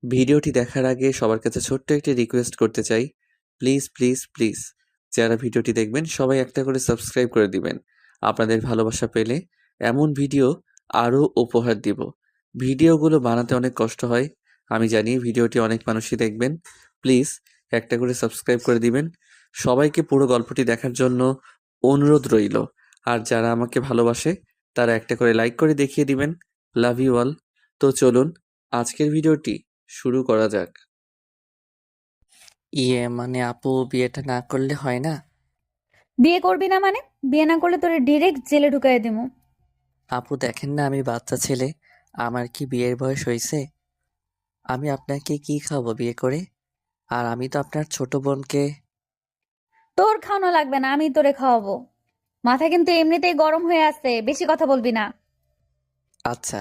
ভিডিওটি দেখার আগে সবার কাছে ছোট্ট একটি রিকোয়েস্ট করতে চাই। প্লিজ, প্লিজ, প্লিজ যারা ভিডিওটি দেখবেন সবাই একটা করে সাবস্ক্রাইব করে দিবেন। আপনাদের ভালোবাসা পেলে এমন ভিডিও আরও উপহার দিব। ভিডিওগুলো বানাতে অনেক কষ্ট হয়। আমি জানি ভিডিওটি অনেক মানুষই দেখবেন। প্লিজ একটা করে সাবস্ক্রাইব করে দিবেন। সবাইকে পুরো গল্পটি দেখার জন্য অনুরোধ রইল। আর যারা আমাকে ভালোবাসে তারা একটা করে লাইক করে দেখিয়ে দিবেন। Love you all. তো চলুন আজকের ভিডিওটি শুরু করা যাক। মানে আপু বিয়েটা না করলে হয় না? বিয়ে করবি না মানে? বিয়ে না করলে তোরে ডিরেক্ট জেলে ঢুকাই দেবো। আপু দেখেন না আমি বাচ্চা ছেলে, আমার কি বিয়ের বয়স হয়েছে? আমি আপনাকে কি খাবো বিয়ে করে? আর আমি তো আপনার ছোট বোনকে। তোর খাওয়ানো লাগবে না, আমি তোরে খাওয়াবো। মাথা কিন্তু এমনিতেই গরম হয়ে আছে, বেশি কথা বলবি না। আচ্ছা।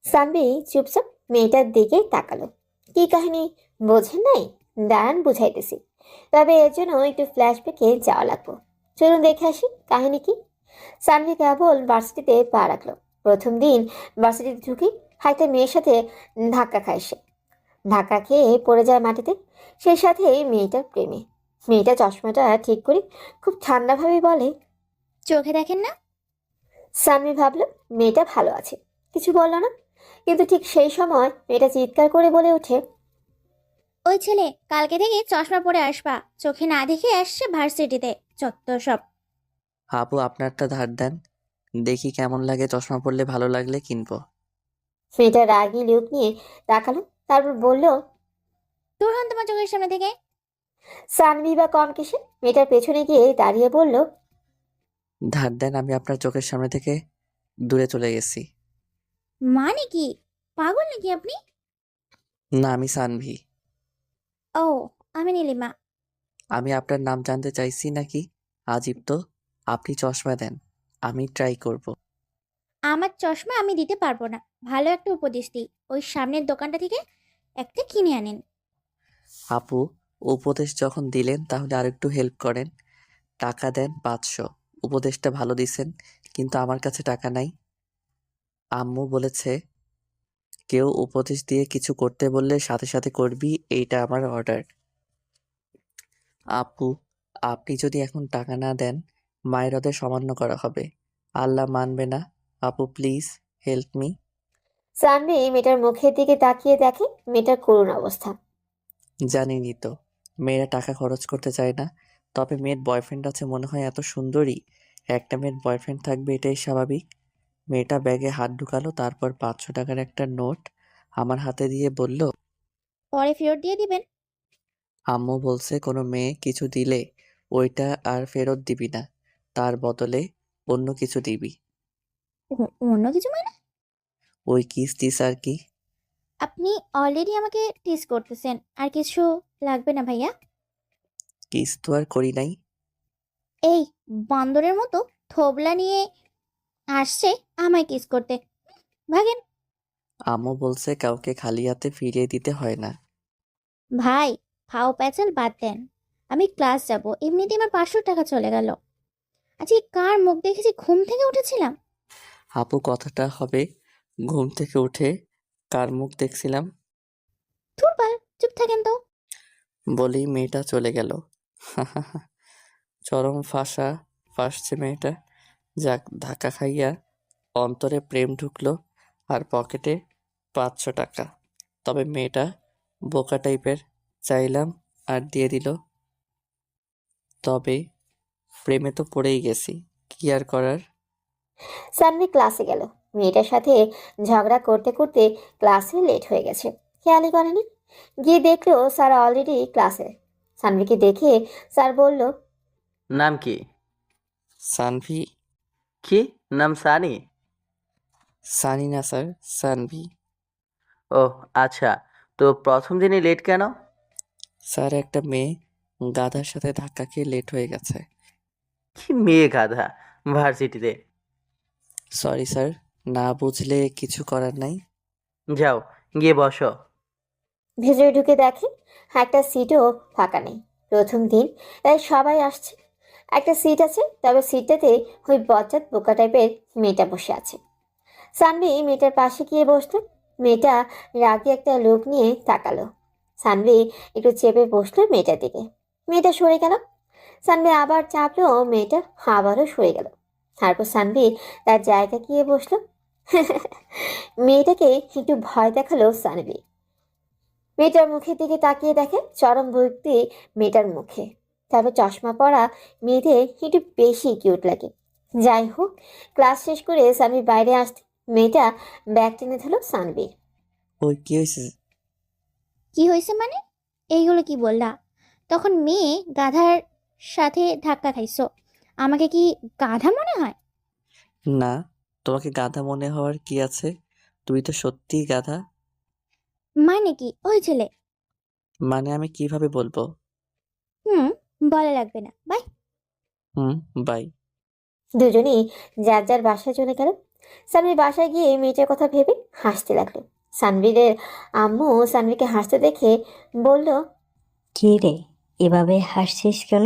সানভি চুপচাপ মেয়েটার দিকে তাকালো। কি কাহিনী বোঝেন নাই? দাঁড়ান বুঝাইতেছি। তবে এর জন্য একটু ফ্ল্যাশব্যাকে যাওয়া লাগবো। চলুন দেখে আসি কাহিনী কি। সানভি কেবল ভার্সিটিতে পা রাখলো। প্রথম দিন ভার্সিটিতে ঢুকে একটা মেয়ের সাথে ধাক্কা খায় সে। ধাক্কা খেয়ে পড়ে যায় মাটিতে। সেই সাথে মেয়েটার প্রেমে। মেয়েটা চশমাটা ঠিক করে খুব ঠান্ডাভাবে বলে, চোখে দেখেন না? সানভি ভাবলো মেয়েটা ভালো আছে, কিছু বললো না। কিন্তু ঠিক সেই সময় মেয়েটা চিৎকার করে বলে ওঠে, ওই ছেলে কালকে থেকে চশমা পরে আসবা, চোখে না দেখে আসছে ভার্সিটিতে, চত্ব সব। আপু আপনারটা ধার দেন, দেখি কেমন লাগে, চশমা পরলে ভালো লাগলে কিনবো। মেয়েটা রাগী লুক নিয়ে তাকালো, তারপর বলল, দূর হন তোমার চোখের সামনে থেকে। সানভি বা কম কিসে মেয়েটার পেছনে গিয়ে দাঁড়িয়ে বলল, ধার দেন, আমি আপনার চোখের সামনে থেকে দূরে চলে গেছি। মানে কি, পাগল নাকি আপনি? না, আমি সানভি। ও, আমি নীলিমা। আমি আপনার নাম জানতে চাইছি নাকি? আজীব তো। আপনি চশমা দেন, আমি ট্রাই করব। আমার চশমা আমি দিতে পারবো না, ভালো একটা উপদেশ দিই, ওই সামনের দোকানটা থেকে একটা কিনে আনেন। আপু, উপদেশ যখন দিলেন তাহলে আরেকটু হেল্প করেন। টাকা দেন 500। উপদেশটা ভালো দিছেন, কিন্তু আমার কাছে টাকা নাই। আম্মু বলেছে কেউ উপদেশ দিয়ে কিছু করতে বললে সাথে সাথে করবি, এইটা আমার অর্ডার। আপু, আপনি যদি এখন টাকা না দেন মায়ের ওদের সামান্য করা হবে। আল্লাহ মানবে না। আপু প্লিজ হেল্প মি। সানভি মেয়েটার মুখের দিকে তাকিয়ে দেখে মেয়েটার করুণ অবস্থা। জানিনি তো, মেয়েরা টাকা খরচ করতে চায় না। তবে মেয়ের বয়ফ্রেন্ড আছে মনে হয়, এত সুন্দরী একটা মেয়ের বয়ফ্রেন্ড থাকবে এটাই স্বাভাবিক। মেয়েটা ব্যাগে হাত ঢুকালো, তারপর 500 টাকার একটা নোট আমার হাতে দিয়ে বলল, পরে ফেরত দিয়ে দিবেন। আম্মু বলছে কোনো মেয়ে কিছু দিলে ওইটা আর ফেরত দিবি না, তার বদলে অন্য কিছু দিবি। অন্য কিছু মানে? ওই কিস টিস আর কি। আপনি অলরেডি আমাকে টিজ করতেছেন, আর কিছু লাগবে না ভাইয়া। কিস তো আর করি নাই। এই বান্দরের মতো থোবলা নিয়ে আসছে আমায় কিস করতে, ভাগেন। আম্মু বলছে কাউকে খালি হাতে ফিরিয়ে দিতে হয় না। ভাই, ফাও প্যাচাল বাদ দেন, আমি ক্লাস যাব, এমনিতেই আমার 500 টাকা চলে গেল। আজকে কার মুখ দেখেছি ঘুম থেকে উঠেছিলাম? আপু কথাটা হবে ঘুম থেকে উঠে কার মুখ দেখছিলাম ধুরবাল, চুপ থাকেন তো। বলেই মেয়েটা চলে গেল। চরম ফাঁসছে মেয়েটা। যাক, ধাক্কা খাইয়া অন্তরে প্রেম ঢুকলো আর পকেটে 500 টাকা। তবে মেয়েটা বোকা টাইপের, চাইলাম আর দিয়ে দিল। তবে প্রেমে তো পড়েই গেছি, কি আর করার। সানভি ক্লাসে গেল। মেয়েটার সাথে ঝগড়া করতে করতে ক্লাসে লেট হয়ে গেছে, খেয়ালই করেনি। গিয়ে দেখলো স্যার অলরেডি ক্লাসে। সানভিকে দেখে স্যার বলল, নাম কি? সানভি। কি নাম? সানি? সানি না স্যার, সানভি। ও আচ্ছা, তো প্রথম দিনই লেট কেন? স্যার একটা মেয়ে গাধার সাথে ধাক্কা খেয়ে লেট হয়ে গেছে। কি মেয়ে গাধা ভার্সিটিতে? সরি স্যার, না বুঝলে কিছু করার নাই। যাও গিয়ে বসো। ভেতরে ঢুকে দেখে একটা সিটও ফাঁকা নেই। প্রথম দিন, তাই সবাই আসছে। একটা সিট আছে, তবে সিটটাতে ওই বজ্জাত বোকা টাইপের মেয়েটা বসে আছে। সানভি মেয়েটার পাশে গিয়ে বসলো। মেয়েটা রাগে একটা লোক নিয়ে তাকালো। সানভি একটু চেপে বসলো মেয়েটার দিকে। মেয়েটা সরে গেল। সানভি আবার চাপলো, মেয়েটা আবারও সরে গেল। তারপর সানভি তার জায়গা গিয়ে বসলো। মেয়েটাকে একটু ভয় দেখালো সানভি। মেয়েটার মুখের দিকে তাকিয়ে দেখে চরম ভক্তি মেয়েটার মুখে। তবে চশমা পরা মেয়েদের একটু বেশি কিউট লাগে। যাই হোক, ক্লাস শেষ করে সানভি বাইরে আসতে মেয়েটা ব্যাগ টেনে ধরলো সানভির। ওই কি হয়েছে? কি হয়েছে মানে? এইগুলো কি বললা? তখন মেয়ে গাধার সাথে ধাক্কা খাইছো। আমাকে কি গাধা মনে হয়? না, তোমাকে গাধা মনে হওয়ার কি আছে? তুমি তো সত্যিই গাধা। মানে কি ওই ছেলে? মানে আমি কিভাবে বলবো? হুম, বলা লাগবে না, বাই। বাই। দুজনেই যার যার বাসায় চলে গেল। সানভীর বাসায় গিয়ে মেয়েটার কথা ভেবে হাসতে লাগলো। সানভীরের আম্মু সানভীকে হাসতে দেখে বলল, কি রে, এভাবে হাসছিস কেন?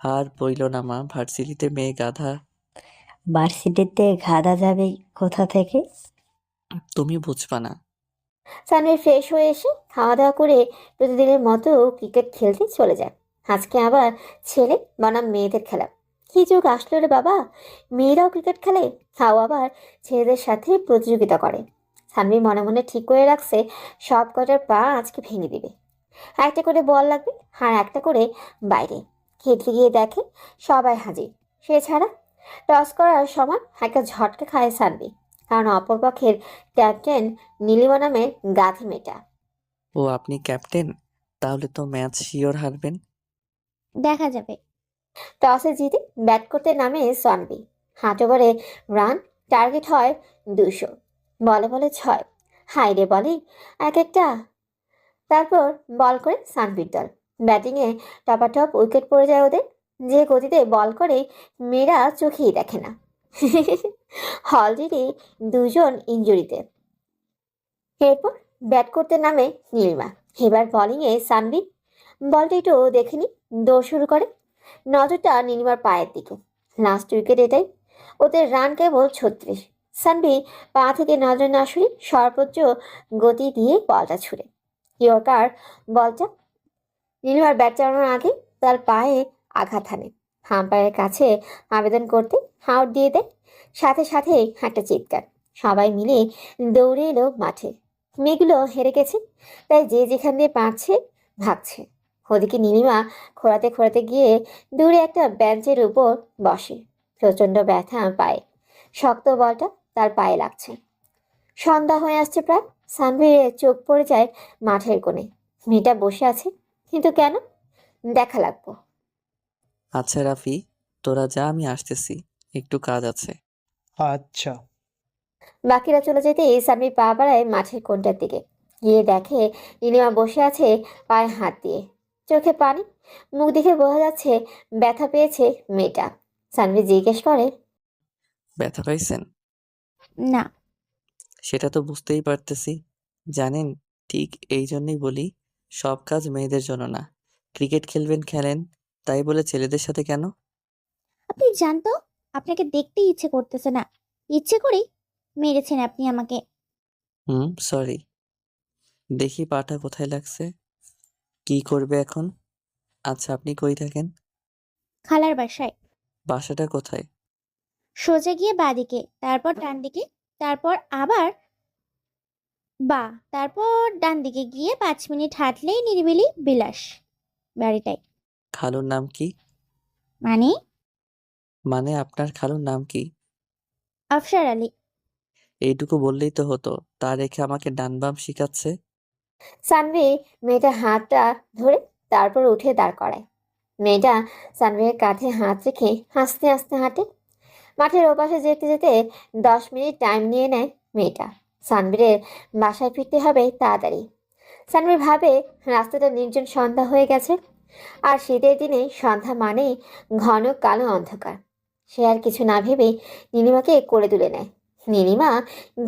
আর বইলো না মা, ভার্সিটিতে মেয়ে গাধা। ভার্সিটিতে গাধা যাবে কোথা থেকে? তুমি বুঝবা না। সানভীর ফ্রেশ হয়ে এসে খাওয়া দাওয়া করে প্রতিদিনের মতো ক্রিকেট খেলতে চলে যায়। আজকে আবার ছেলে বনাম মেয়েদের খেলা। কি যুগ আসলো রে বাবা, মেয়েরাও ক্রিকেট খেলে, তাও আবার ছেলেদের সাথে প্রতিযোগিতা করে। সানভি মনে মনে ঠিক করে রাখছে সব কটার পা আজকে ভেঙে দিবে। একটা করে বল লাগবে আর একটা করে বাইরে। খেতে গিয়ে দেখে সবাই হাজির, সে ছাড়া। টস করার সময় একটা ঝটকা খায় সানভি, কারণ অপরপক্ষের ক্যাপ্টেন নীলিমা নামের গাধি মেয়েটা। ও আপনি ক্যাপ্টেন? তাহলে তো ম্যাচ শিওর হারবেন। দেখা যাবে। টসে জিতে ব্যাট করতে নামে সানভি। 8 ওভারে রান, টার্গেট হয় 200। বলে বলে 6, হাই রে বলে এক একটা। তারপর বল করে সানভির দল। ব্যাটিংয়ে টপাটপ উইকেট পড়ে যায় ওদের। যে গতিতে বল করে মেয়েরা চোখেই দেখে না। অলরেডি 2 জন ইনজুরিতে। এরপর ব্যাট করতে নামে নীলিমা। এবার বোলিংয়ে সানভি। বলটা একটু দেখেনি, দৌড় শুরু করে। নজরটা নীলিমার পায়ের দিকে। লাস্ট উইকেট এটাই। ওদের রান কেবল 36। সানভি পা থেকে নজর না সরিয়ে সর্বোচ্চ গতি দিয়ে বলটা ছুড়ে ইয়র্কার বলটা নীলিমার ব্যাট চালানোর আগে তার পায়ে আঘাত হানে। আম্পায়ারের কাছে আবেদন করতে আউট দিয়ে দেয়। সাথে সাথে একটা চিৎকার। সবাই মিলে দৌড়ে এলো মাঠে। মেয়েগুলো হেরে গেছে, তাই যে যেখান দিয়ে পারছে ভাগছে। ওদিকে নীলিমা খোঁড়াতে খোঁড়াতে গিয়ে দূরে একটা বেঞ্চের উপর বসে। প্রচণ্ড ব্যথা পায়ে, শক্ত বলটা তার পায়ে লাগছে। সন্ধ্যা হয়ে আসছে প্রায়। সানভীরের চোখ পড়ে যায় মাঠের কোণে। মেয়েটা বসে আছে, কিন্তু কেন? দেখা লাগবো। আচ্ছা রাফি, তোরা যা, আমি আসতেছি, একটু কাজ আছে। আচ্ছা। বাকিরা চলে যেতে সানভীর পা বাড়ায় মাঠের কোণটার দিকে। গিয়ে দেখে নীলিমা বসে আছে পায়ে হাত দিয়ে, চোখে পানি। মুখ দেখে বোঝা যাচ্ছে ব্যথা পেয়েছে মেয়েটা। সানভি জিজ্ঞেস করে, ব্যথা পাইছেন? না। সেটা তো বুঝতেই পারতেছি। জানেন, ঠিক এই জন্যই বলি সব কাজ মেয়েদের জন্য না। ক্রিকেট খেলবেন খেলেন, তাই বলে ছেলেদের সাথে কেন? আপনি জানতো, আপনাকে দেখতেই ইচ্ছে করতেছে না। ইচ্ছে করেই মেরেছেন আপনি আমাকে। সরি। দেখি পাটা কোথায় লাগছে। কি করবে এখন? আচ্ছা আপনি কই থাকেন? খালার বাসায়। বাসাটা কোথায়? সোজা গিয়ে বাঁদিকে, তারপর ডান দিকে, তারপর আবার তারপর ডান দিকে গিয়ে 5 মিনিট হাঁটলেই নিরিবিলি বিলাস বাড়িটাই। খালুর নাম কি? মানে? মানে আপনার খালুর নাম কি? আফসার আলী। এইটুকু বললেই তো হতো, তা রেখে আমাকে ডান বাম শিখাচ্ছে। সানভি মেয়েটার হাতটা ধরে তারপর উঠে দাঁড় করায়। মেয়েটা সানভির কাঁধে হাত রেখে আস্তে আস্তে হাঁটে। মাঠের ওপাশে যেতে যেতে 10 মিনিট টাইম নিয়ে নেয় মেয়েটা। সানভীরের বাসায় ফিরতে হবে তাড়াতাড়ি। সানভীর ভাবে রাস্তাটা নির্জন, সন্ধ্যা হয়ে গেছে। আর শীতের দিনে সন্ধ্যা মানেই ঘন কালো অন্ধকার। সে আর কিছু না ভেবে নীলিমাকে কোলে তুলে নেয়। নীলিমা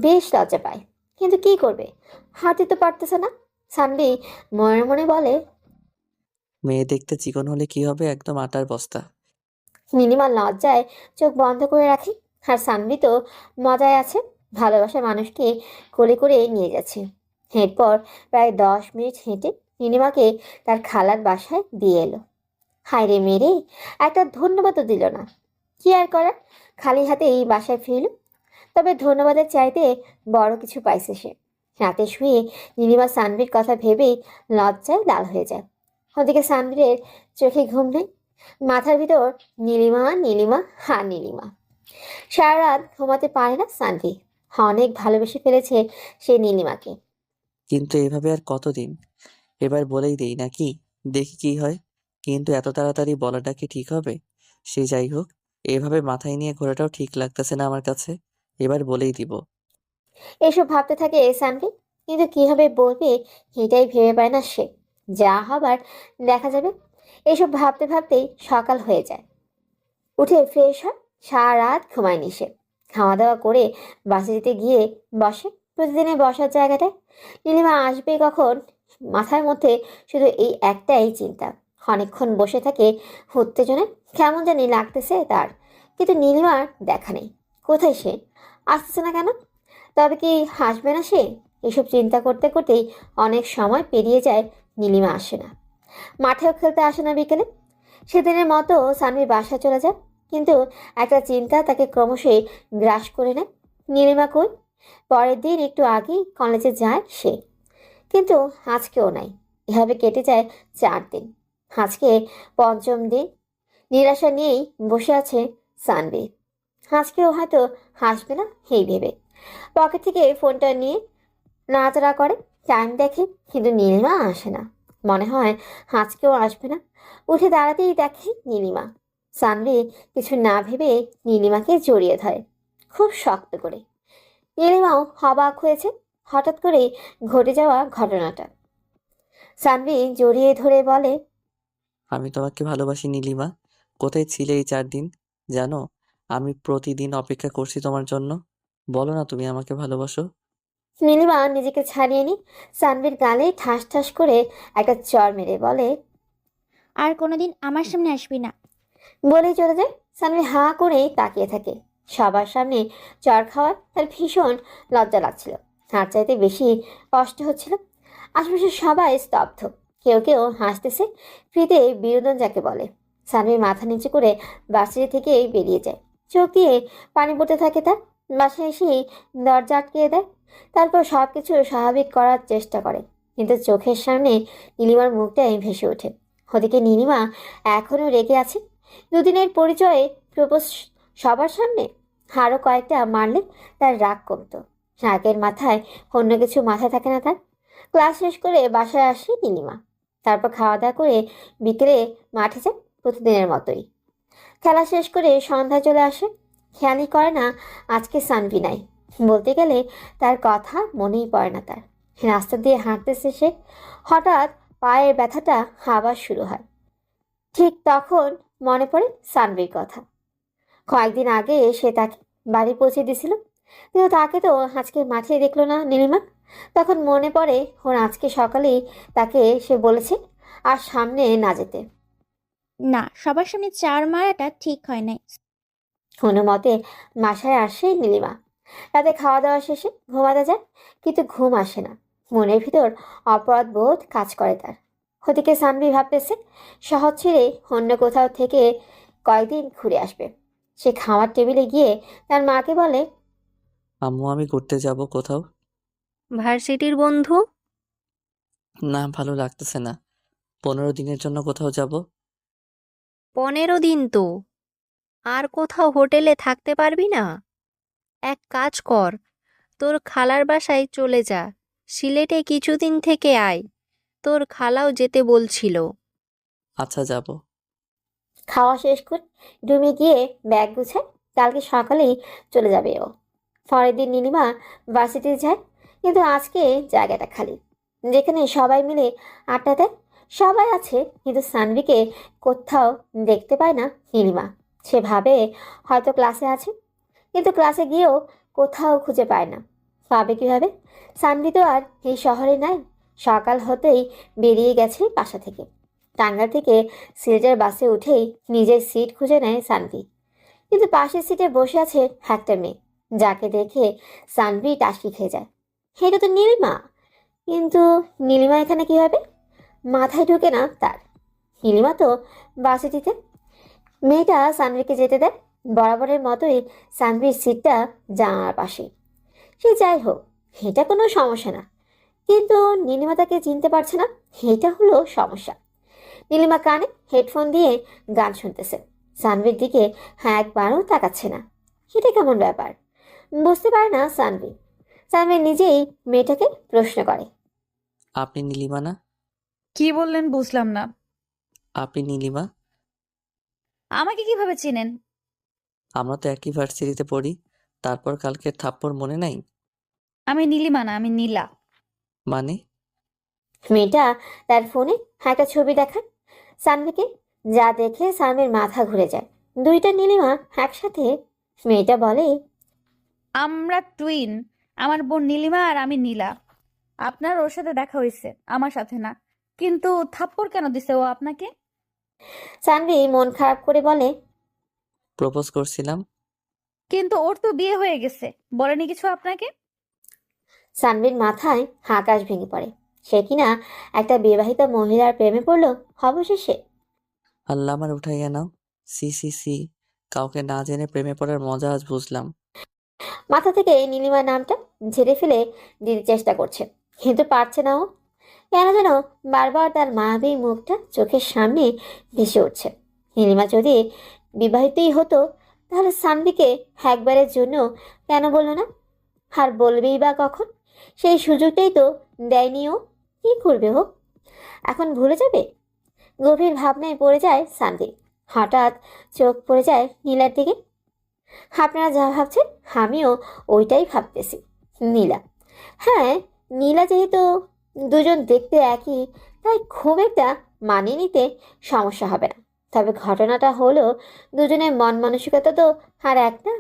বেশ লজ্জা পায়, কিন্তু কি করবে, হাঁটতে তো পারতেছে না। সানভি মনে মনে বলে, মেয়ে দেখতে চিকন হলে কি হবে, একদম আটার বস্তা। নীলিমা লজ্জায় চোখ বন্ধ করে রাখে। আর সানভি তো মজায় আছে, ভালোবাসার মানুষকে কোলে করে নিয়ে যাচ্ছে। এরপর প্রায় 10 মিনিট হেঁটে নীলিমাকে তার খালার বাসায় দিয়ে এলো। হায় রে মেরে, একটা ধন্যবাদও দিল না। কি আর করার, খালি হাতে এই বাসায় ফিরল। তবে ধন্যবাদের চাইতে বড় কিছু পাইছে সে। রাতে শুয়ে নীলিমা সানভীর কথা ভেবেই লজ্জায় লাল হয়ে যায়। ওদিকে সানভীরের চোখে ঘুম নেই, মাথার ভিতর নীলিমা নীলিমা হা নীলিমা। সারা রাত ঘুমাতে পারে না সানভি। অনেক ভালোবেসে ফেলেছে সে নীলিমাকে। কিন্তু এভাবে আর কতদিন? এবার বলেই দেই নাকি, দেখি কি হয়। কিন্তু এত তাড়াতাড়ি বলাটা কি ঠিক হবে? সে যাই হোক, এভাবে মাথায় নিয়ে ঘোরাটাও ঠিক লাগতেছে না আমার কাছে। এবার বলেই দিব। এসব ভাবতে থাকে সানভি, কিন্তু কিভাবে বলবে এটাই ভেবে পায় না সে। যা হবার দেখা যাবে। এসব ভাবতে ভাবতেই সকাল হয়ে যায়। উঠে ফ্রেশ হয়, সারা রাত ঘুমায়নি সে। খাওয়া দাওয়া করে বাসে যেতে গিয়ে বসে প্রতিদিনের বসার জায়গাটায়। নীলিমা আসবে কখন, মাথার মধ্যে শুধু এই একটাই চিন্তা। অনেকক্ষণ বসে থাকে উত্তেজনায়, কেমন জানি লাগতেছে তার। কিন্তু নীলিমার দেখা নেই। কোথায় সে? আসতেছে না কেন? তবে কি হাসবে না সে? এসব চিন্তা করতে করতেই অনেক সময় পেরিয়ে যায়, নীলিমা আসে না। মাঠেও খেলতে আসে না বিকেলে। সেদিনের মতো সানভি বাসায় চলে যায়, কিন্তু একটা চিন্তা তাকে ক্রমশই গ্রাস করে নেয়। নীলিমা কই? পরের দিন একটু আগেই কলেজে যায় সে, কিন্তু আজকেও নাই। এভাবে কেটে যায় 4 দিন। আজকে পঞ্চম দিন। নিরাশা নিয়েই বসে আছে সানভি। আজকেও হয়তো হাসবে না এই ভেবে পকেট থেকে ফোনটা নিয়ে নাড়াচাড়া করে, টাইম দেখে, কিন্তু নীলিমা আসে না। মনে হয় আজকেও আসবে না। উঠে দাঁড়াতেই দেখে নীলিমা। সানভি কিছু না ভেবে নীলিমাকে জড়িয়ে ধরে খুব শক্ত করে। নীলিমাও অবাক হয়েছে হঠাৎ করে ঘটে যাওয়া ঘটনাটা। সানভি জড়িয়ে ধরে বলে, আমি তোমাকে ভালোবাসি নীলিমা। কোথায় ছিলে এই 4 দিন? জানো, আমি প্রতিদিন অপেক্ষা করছি তোমার জন্য। বলো না তুমি আমাকে ভালোবাসো। নীলিমা নিজেকে ছাড়িয়ে নি সানভির গালে ঠাস ঠাস করে একটা চড় মেরে বলে, আর কোনোদিন আমার সামনে আসবি না। বলেই চলে যায়। সানভি হাঁ করে তাকিয়ে থাকে। সবার সামনে চড় খাওয়ার তার ভীষণ লজ্জা লাগছিল, তার চাইতে বেশি কষ্ট হচ্ছিল। আশেপাশে সবাই স্তব্ধ, কেউ কেউ হাসতেছে, ফ্রিতে বিনোদন যাকে বলে। সানভি মাথা নিচু করে বাসিয়ে থেকে বেরিয়ে যায়। চোখ দিয়ে পানি পড়তে থাকে তার। বাসায় এসেই দরজা আটকিয়ে দেয়। তারপর সবকিছু স্বাভাবিক করার চেষ্টা করে, কিন্তু চোখের সামনে নীলিমার মুখটাই ভেসে ওঠে। ওদিকে নীলিমা এখনো রেগে আছে। দুদিনের পরিচয়ে প্রপোজ সবার সামনে। আরও কয়েকটা মারলে তার রাগ কমতো। রাগের মাথায় অন্য কিছু মাথায় থাকে না তার। ক্লাস শেষ করে বাসায় আসে নীলিমা। তারপর খাওয়া দাওয়া করে বিকেলে মাঠে যায় প্রতিদিনের মতোই। খেলা শেষ করে সন্ধ্যায় চলে আসে। খেয়ালই করে না আজকে সানভি নাই। বলতে গেলে তার কথা মনেই পড়ে না তার। রাস্তা দিয়ে হাঁটতেছে সে, হঠাৎ পায়ের ব্যথাটা আবার শুরু হয়। ঠিক তখন মনে পড়ে সানভির কথা। কয়েকদিন আগে সে তাকে বাড়ি পৌঁছে দিয়েছিল, কিন্তু তাকে তো আজকে মাঠে দেখলো না নীলিমা। তখন মনে পড়ে ওর আজকে সকালেই তাকে সে বলেছে আর সামনে না যেতে। না, সবার সামনে চার মারাটা ঠিক হয় নাই। কোনো মতে বাসায় আসে নীলিমা। রাতে খাওয়া দাওয়া শেষে ঘুমাতে যায়, কিন্তু ঘুম আসে না। মনের ভিতর অপরাধ বোধ কাজ করে তার। ওদিকে সানভি ভাবতেছে শহর ছেড়ে অন্য কোথাও থেকে কয়েকদিন ঘুরে আসবে। সে খাওয়ার টেবিলে গিয়ে তার মাকে বলে, আম্মু, আমি ঘুরতে যাব কোথাও। ভার্সিটির বন্ধু? না, ভালো লাগতেছে না। 15 দিনের জন্য কোথাও যাব। 15 দিন তো, আর কোথাও হোটেলে থাকতে পারবি না? এক কাজ কর, তোর খালার বাসায় চলে যা, সিলেটে কিছুদিন থেকে আয়, তোর খালাও যেতে বলছিল। আচ্ছা, যাব। খাওয়া শেষ করে রুমে গিয়ে ব্যাগ গুছায়। কালকে সকালেই চলে যাবে ও। পরের দিন নীলিমা ভার্সিটি যায়, কিন্তু আজকে জায়গাটা খালি। যেখানে সবাই মিলে আড্ডা দেয়, সবাই আছে, কিন্তু সানভিকে কোথাও দেখতে পায় না নীলিমা। সে ভাবে হয়তো ক্লাসে আছে, কিন্তু ক্লাসে গিয়েও কোথাও খুঁজে পায় না। পাবে কিভাবে? সানভি তো আর এই শহরে নাই। সকাল হতেই বেরিয়ে গেছে বাসা থেকে। টাঙ্গাইল থেকে সিলেটের বাসে উঠেই নিজের সিট খুঁজে নেয় সানভি, কিন্তু পাশের সিটে বসে আছে একটা মেয়ে। যাকে দেখে সানভি টাসকি খেয়ে যায়। এটা তো নীলিমা। কিন্তু নীলিমা এখানে কিভাবে? মাথায় ঢুকে না তার। নীলিমা তো বাসিটিতে। মেয়েটা সানভিকে যেতে দেয়। বরাবরের মতোই সানভির সিটটা জানালার পাশে। সে যাই হোক, এটা কোনো সমস্যা না, কিন্তু নীলিমা তাকে চিনতে পারছে না, এটা হলো সমস্যা। নীলিমা কানে হেডফোন দিয়ে গান শুনতেছে, সানভির দিকে একবারও তাকাচ্ছে না। এটা কেমন ব্যাপার? বুঝতে পারে না সানভি। সানভি নিজেই মেয়েটাকে প্রশ্ন করে। আপনি নীলিমা না? কি বললেন বুঝলাম না। আপনি নীলিমা? আমাকে কিভাবে চিনেন? আমরা তো একই ভার্সিটিতে পড়ি। তারপর কালকের থাপ্পড় মনে নাই? আমি নীলিমা না, আমি নীলা। মানে? মেয়েটা তার ফোনে একটা ছবি দেখায় সানভিকে, যা দেখে সানভির মাথা ঘুরে যায়। দুইটা নীলিমা একসাথে। মেয়েটা বলে, আমরা টুইন। আমার বোন নীলিমা আর আমি নীলা। আপনার ওর সাথে দেখা হয়েছে, আমার সাথে না। কিন্তু থাপ্পড় কেন দিছে ও আপনাকে? সানভি মন খারাপ করে বলে, প্রপোজ করছিলাম। কিন্তু ওর তো বিয়ে হয়ে গেছে, বলেনি কিছু আপনাকে? সানভির মাথায় আকাশ ভেঙে পড়ে। সে কিনা একটা বিবাহিত মহিলার প্রেমে পড়লো অবশেষে। আল্লাহ আমার উঠাইয়া নাও। সি সি সি, কাউকে না জেনে প্রেমে পড়ার মজা আজ বুঝলাম। মাথা থেকে নীলিমার নামটা ঝেড়ে ফেলে দিতে চেষ্টা করছে, কিন্তু পারছে না ও। কেন যেন বারবার তার মায়াবী মুখটা চোখের সামনে ভেসে উঠছে। নীলিমা যদি বিবাহিতই হতো, তাহলে সানভিকে একবারের জন্য কেন বললো না? আর বলবেই বা কখন? সেই সুযোগটাই তো দেয়নি ও। কি করবে ও? এখন ভুলে যাবে? গভীর ভাবনায় পড়ে যায় সানভি। হঠাৎ চোখ পড়ে যায় নীলার দিকে। আপনারা যা ভাবছেন আমিও ওইটাই ভাবতেছি। নীলা, হ্যাঁ, নীলা যেহেতু দুজন দেখতে একই, তাই খুব একটা মানিয়ে নিতে সমস্যা হবে না। তবে ঘটনাটা হলো, দুজনের মন মানসিকতা তো আর এক না।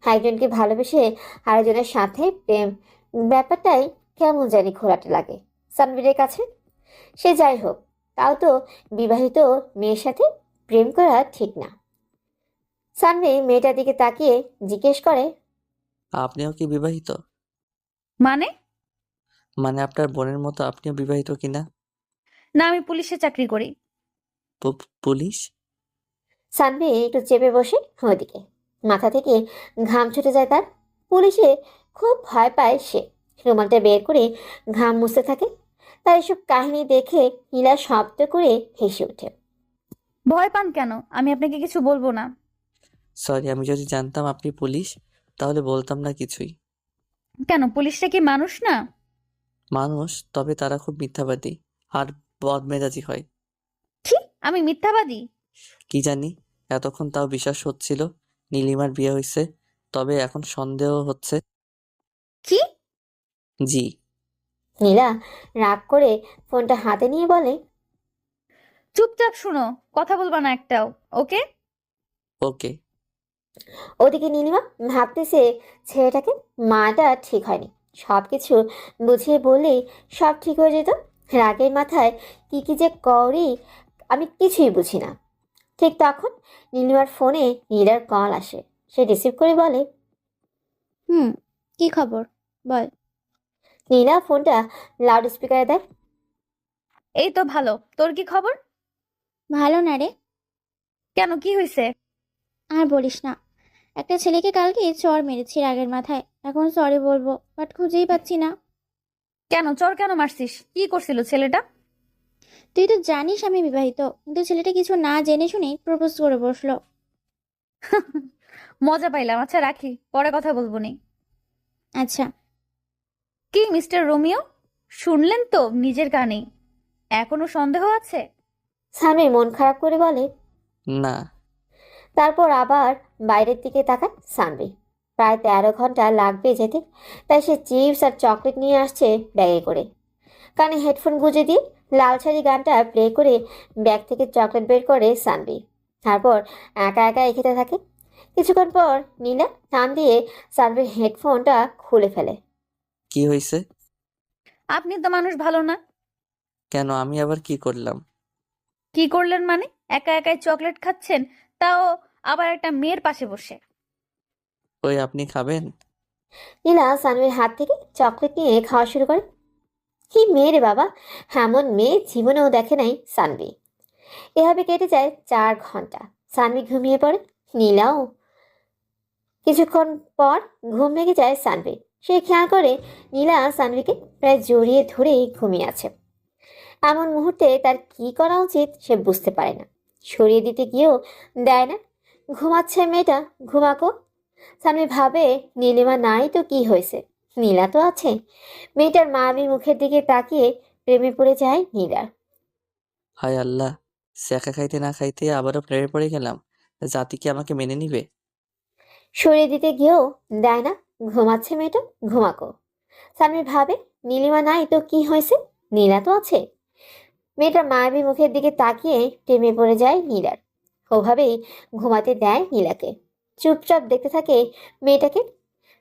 একজনকে ভালোবেসে আরেকজনের সাথে প্রেম, ব্যাপারটাই কেমন জানি ঘোরাতে লাগে সানভীরের কাছে। সে যাই হোক, তাও তো বিবাহিত মেয়ের সাথে প্রেম করা ঠিক না। সানভি মেয়েটার দিকে তাকিয়ে জিজ্ঞেস করে, আপনিও কি বিবাহিত? মানে? মানে আপনার বোনের মতো আপনিও বিবাহিত কিনা? না, আমি পুলিশে চাকরি করি। পুলিশ? সানভি একটু চেপে বসে ওদিকে। মাথা থেকে ঘাম ছুটে যায় তার। পুলিশে খুব ভয় পায় সে। রুমালটা বের করে ঘাম মুছতে থাকে। তার এসব কাহিনী দেখে নীলা শব্দ করে হেসে ওঠে। ভয় পান কেন? আমি আপনাকে কিছু বলবো না। সরি, আমি যদি জানতাম আপনি পুলিশ তাহলে বলতাম না কিছুই। কেন, পুলিশরা কি মানুষ না? মানুষ, তবে তারা খুব মিথ্যাবাদী আর বদমেজাজি হয়। কি? আমি মিথ্যাবাদী? কি জানি, এতক্ষণ তাও বিশ্বাস হচ্ছিল নীলিমার বিয়ে হয়েছে, তবে এখন সন্দেহ হচ্ছে। কি? জি। নীলা রাগ করে ফোনটা হাতে নিয়ে বলে, চুপচাপ শুনো, কথা বলবা না একটাও, ওকে? ওকে। ওদিকে নীলিমা ভাবতেছে ছেলেটাকে মাটা ঠিক হয়নি। সবকিছু বুঝিয়ে বললেই সব ঠিক হয়ে যেত। রাগের মাথায় কি কি যে করি আমি কিছুই বুঝি না। ঠিক তখন নীলিমার ফোনে নীলার কল আসে। সে রিসিভ করে বলে, হুম, কি খবর বল। নীলা ফোনটা লাউড স্পিকারে দেয়। এই তো ভালো, তোর কি খবর? ভালো না রে। কেন, কি হয়েছে? আর বলিস না, একটা ছেলেকে কালকে চড় মেরেছি রাগের মাথায়। এখন সরি বলবো, বাট খুঁজেই পাচ্ছি না। কেন, চোর কেন মারছিস? কি করছিল ছেলেটা? তুই তো জানিস আমি বিবাহিত, কিন্তু ছেলেটা কিছু না জেনে শুনেই প্রপোজ করে বসলো। মজা পাইলাম। আচ্ছা রাখি, পরে কথা বলবো নি। আচ্ছা। কি মিস্টার রোমিও, শুনলেন তো নিজের কানেই? এখনো সন্দেহ আছে? স্বামী মন খারাপ করে বলে। না। তারপর আবার বাইরের দিকে তাকায় সানভি। প্রায় 13 ঘন্টা লাগবে যেতে, তাই সে চিপস আর চকলেট নিয়ে আসছে ব্যাগে করে। কানে হেডফোন গুঁজে দিয়ে লাল ছাড়ি গানটা প্লে করে ব্যাগ থেকে চকলেট বের করে সানভি। তারপর একা একা খেতে থাকে। কিছুক্ষণ পর নীলা টান দিয়ে সানভির হেডফোনটা খুলে ফেলে। কি হয়েছে? আপনি তো মানুষ ভালো না। কেন, আমি আবার কি করলাম? কি করলেন মানে? একা একাই চকলেট খাচ্ছেন, তাও আবার একটা মেয়ের পাশে বসে। ওই আপনি খাবেন? নীলা সানভির হাত থেকে চকলেট নিয়ে খাওয়া শুরু করে। কি মেয়ে রে বাবা, এমন মেয়ে জীবনেও দেখে নাই সানভি। এভাবে কেটে যায় 4 ঘন্টা। সানভি ঘুমিয়ে পড়ে, নীলাও। কিছুক্ষণ পর ঘুম ভেঙে যায় সানভির। সে খেয়াল করে নীলা সানভিকে প্রায় জড়িয়ে ধরে ঘুমিয়ে আছে। এমন মুহূর্তে তার কি করা উচিত সে বুঝতে পারে না। সরিয়ে দিতে গিয়েও দেয় না। ঘুমাচ্ছে মেয়েটা, ঘুমাকো। সানভি ভাবে নীলিমা নাই তো কি হয়েছে, নীলা তো আছে। মেয়েটার মায়াবী মুখের দিকে তাকিয়ে প্রেমে পড়ে যায় নীলার। হায় আল্লাহ, শেখা খাইতে না খাইতে আবারও প্রেমে পড়ে গেলাম। জাতি কি আমাকে মেনে নিবে? সরিয়ে দিতে গিয়েও দেয় না। ঘুমাচ্ছে মেয়েটা, ঘুমাকো। সানভি ভাবে নীলিমা নাই তো কি হয়েছে, নীলা তো আছে। মেয়েটার মায়াবী মুখের দিকে তাকিয়ে প্রেমে পড়ে যায় নীলার। ওভাবেই ঘুমাতে দেয় নীলাকে। চুপচাপ দেখতে থাকে মেয়েটাকে।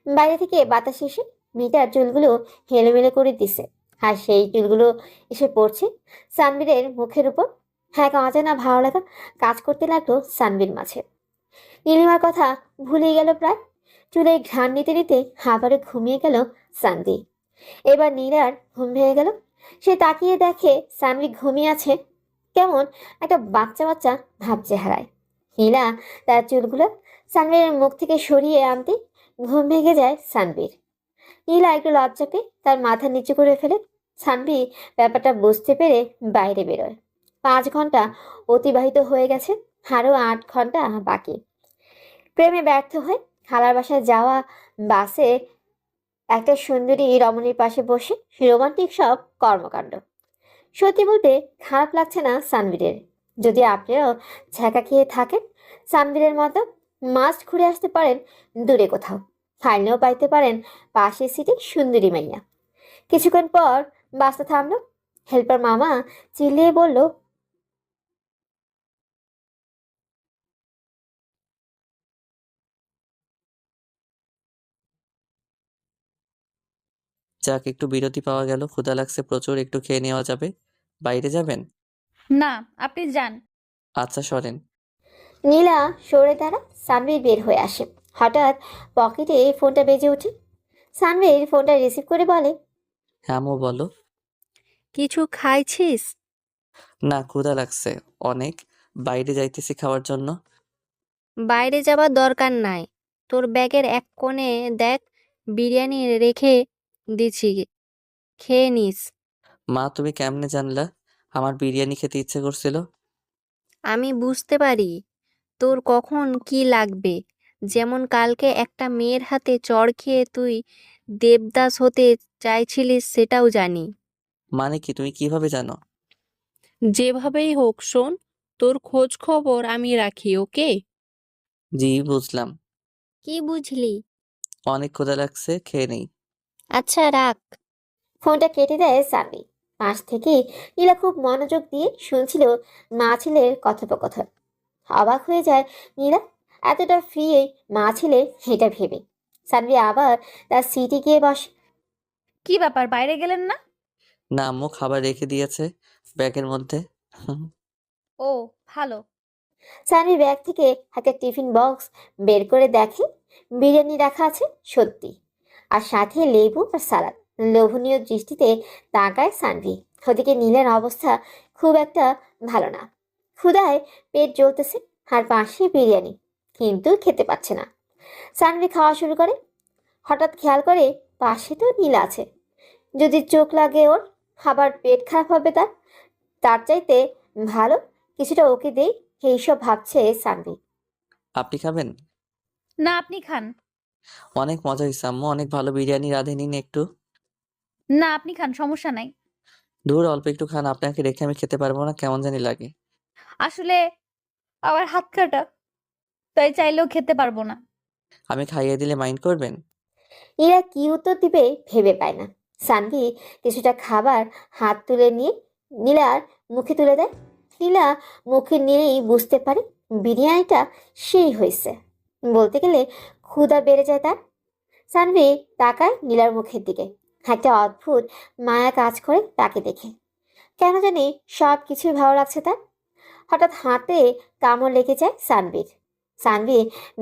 বাইরে থেকে বাতাস এসে মেয়েটার চুলগুলো হেলোমেলো করে দিছে, আর সেই চুলগুলো এসে পড়ছে সানবীরের মুখের উপর। হ্যাঁ, অজানা ভালো লাগা কাজ করতে লাগলো সানবীর মাঝে। নীলিমার কথা ভুলে গেল প্রায়। চুলে ঘ্রাণ নিতে নিতে আবারও ঘুমিয়ে গেল সানভি। এবার নীলার ঘুম ভেঙে গেল। সে তাকিয়ে দেখে সানভি ঘুমিয়ে আছে, কেমন একটা বাচ্চা বাচ্চা ভাব চেহারায়। নীলা তার চুলগুলো সানভীর মুখ থেকে সরিয়ে আনতে ঘুম ভেঙে যায় সানভীর। নীলা একটু লজ্জা পেয়ে তার মাথা নিচু করে ফেলে। সানভি ব্যাপারটা বুঝতে পেরে বাইরে বেরোয়। 5 ঘন্টা অতিবাহিত হয়ে গেছে, আরো 8 ঘন্টা বাকি। প্রেমে ব্যর্থ হয়ে খালার বাসায় যাওয়া বাসে একটা সুন্দরী রমণীর পাশে বসে রোমান্টিক সব কর্মকাণ্ড। সত্যি বলতে খারাপ লাগছে না সানভীরের। যদি আপনিও ছ্যাঁকা খেয়ে থাকেন সানভীরের মতো, মাস্ট ঘুরে আসতে পারেন দূরে কোথাও। ফাইলেও পাইতে পারেন পাশের সিটে সুন্দরী মাইয়া। কিছুক্ষণ পর বাসটা থামলো। হেল্পার মামা চিল্লিয়ে বলল, যাক, একটু বিরতি পাওয়া গেল। ক্ষুধা লাগছে প্রচুর, একটু খেয়ে নেওয়া যাবে। বাইরে যাবেন? না, আপনি যান। আচ্ছা, সরেন। নীলা সরে দাঁড়া। সানভীর বের হয়ে আসে। হঠাৎ পকেটে ফোনটা বেজে ওঠে। সানভীর ফোনটা রিসিভ করে বলে, হ্যাঁ মো, বলো। কিছু খাইছিস? না, ক্ষুধা লাগছে অনেক। বাইরে যাইতেছি খাওয়ার জন্য। বাইরে যাবার দরকার নাই। তোর ব্যাগের এক কোণে দেখ, বিরিয়ানি রেখে দিছি, খেয়ে নিস। মা, তুমি কেমনে জানলা আমার বিরিয়ানি খেতে ইচ্ছে করছিল? আমি বুঝতে পারি তোর কখন কি লাগবে। যেমন কালকে একটা মেয়ের হাতে চড় খেয়ে তুই দেবদাস হতে চাইছিলিস, সেটাও জানি। মানে কি, তুমি কিভাবে জানো? যেভাবেই হোক শোন, তোর খোঁজ খবর আমি রাখি, ওকে? জি, বুঝলাম। কি বুঝলি? অনেক ক্ষুধা লাগছে, খেয়ে নেই। আচ্ছা, রাখ। ফোনটা কেটে দেয় সানভি। পাশ থেকে নীলা খুব মনোযোগ দিয়ে শুনছিল মা ছেলের কথোপকথন। অবাক হয়ে যায় নীলা, এতটা ফ্রি মা ছেলে এটা ভেবে। সানভি আবার তার সিটে গিয়ে বসে। কি ব্যাপার, বাইরে গেলেন না? না, আম্মু খাবার রেখে দিয়েছে ব্যাগের মধ্যে। ও, ভালো। সানভি ব্যাগ থেকে একটা টিফিন বক্স বের করে দেখে বিরিয়ানি রাখা আছে সত্যি, আর সাথে লেবু আর সালাদ। লোভনীয় দৃষ্টিতে তাকায় সানভি। ওদিকে নীলের অবস্থা খুব একটা ভালো না। ক্ষুধায় পেট জ্বলতেছে, আর পাশে বিরিয়ানি, কিন্তু খেতে পাচ্ছে না। সানভি খাওয়া শুরু করে। হঠাৎ খেয়াল করে পাশে তো নীল আছে। যদি চোখ লাগে ওর, আবার পেট খারাপ হবে তার। তার চাইতে ভালো কিছুটা ওকে দেই, এইসব ভাবছে সানভি। আপনি খাবেন? না, আপনি খান। অনেক মজা হয়েছে আম্মু, অনেক ভালো বিরিয়ানি রাঁধে নিন একটু। না, আপনি খান, সমস্যা নাই। দূর, অল্প একটু খান, আপনাকে রেখে আমি খেতে পারবো না, কেমন জানি লাগে। আসলে আমার হাত কাটা, তাই চাইলেও খেতে পারবো না। আমি খাইয়ে দিলে মাইন্ড করবেন? এরা কি উত্তর দিবে ভেবে পায় না। সানভি কিছুটা খাবার হাত তুলে নিয়ে নীলার মুখে তুলে দেয়। নীলা মুখে নিয়েই বুঝতে পারে বিরিয়ানিটা সেই হয়েছে। বলতে গেলে ক্ষুধা বেড়ে যায় তার। সানভি তাকায় নীলার মুখের দিকে। একটা অদ্ভুত মায়া কাজ করে তাকে দেখে। কেন জানি সব কিছুই ভালো লাগছে তার। হঠাৎ হাতে কামড় লেগে যায় সানভির। সানভি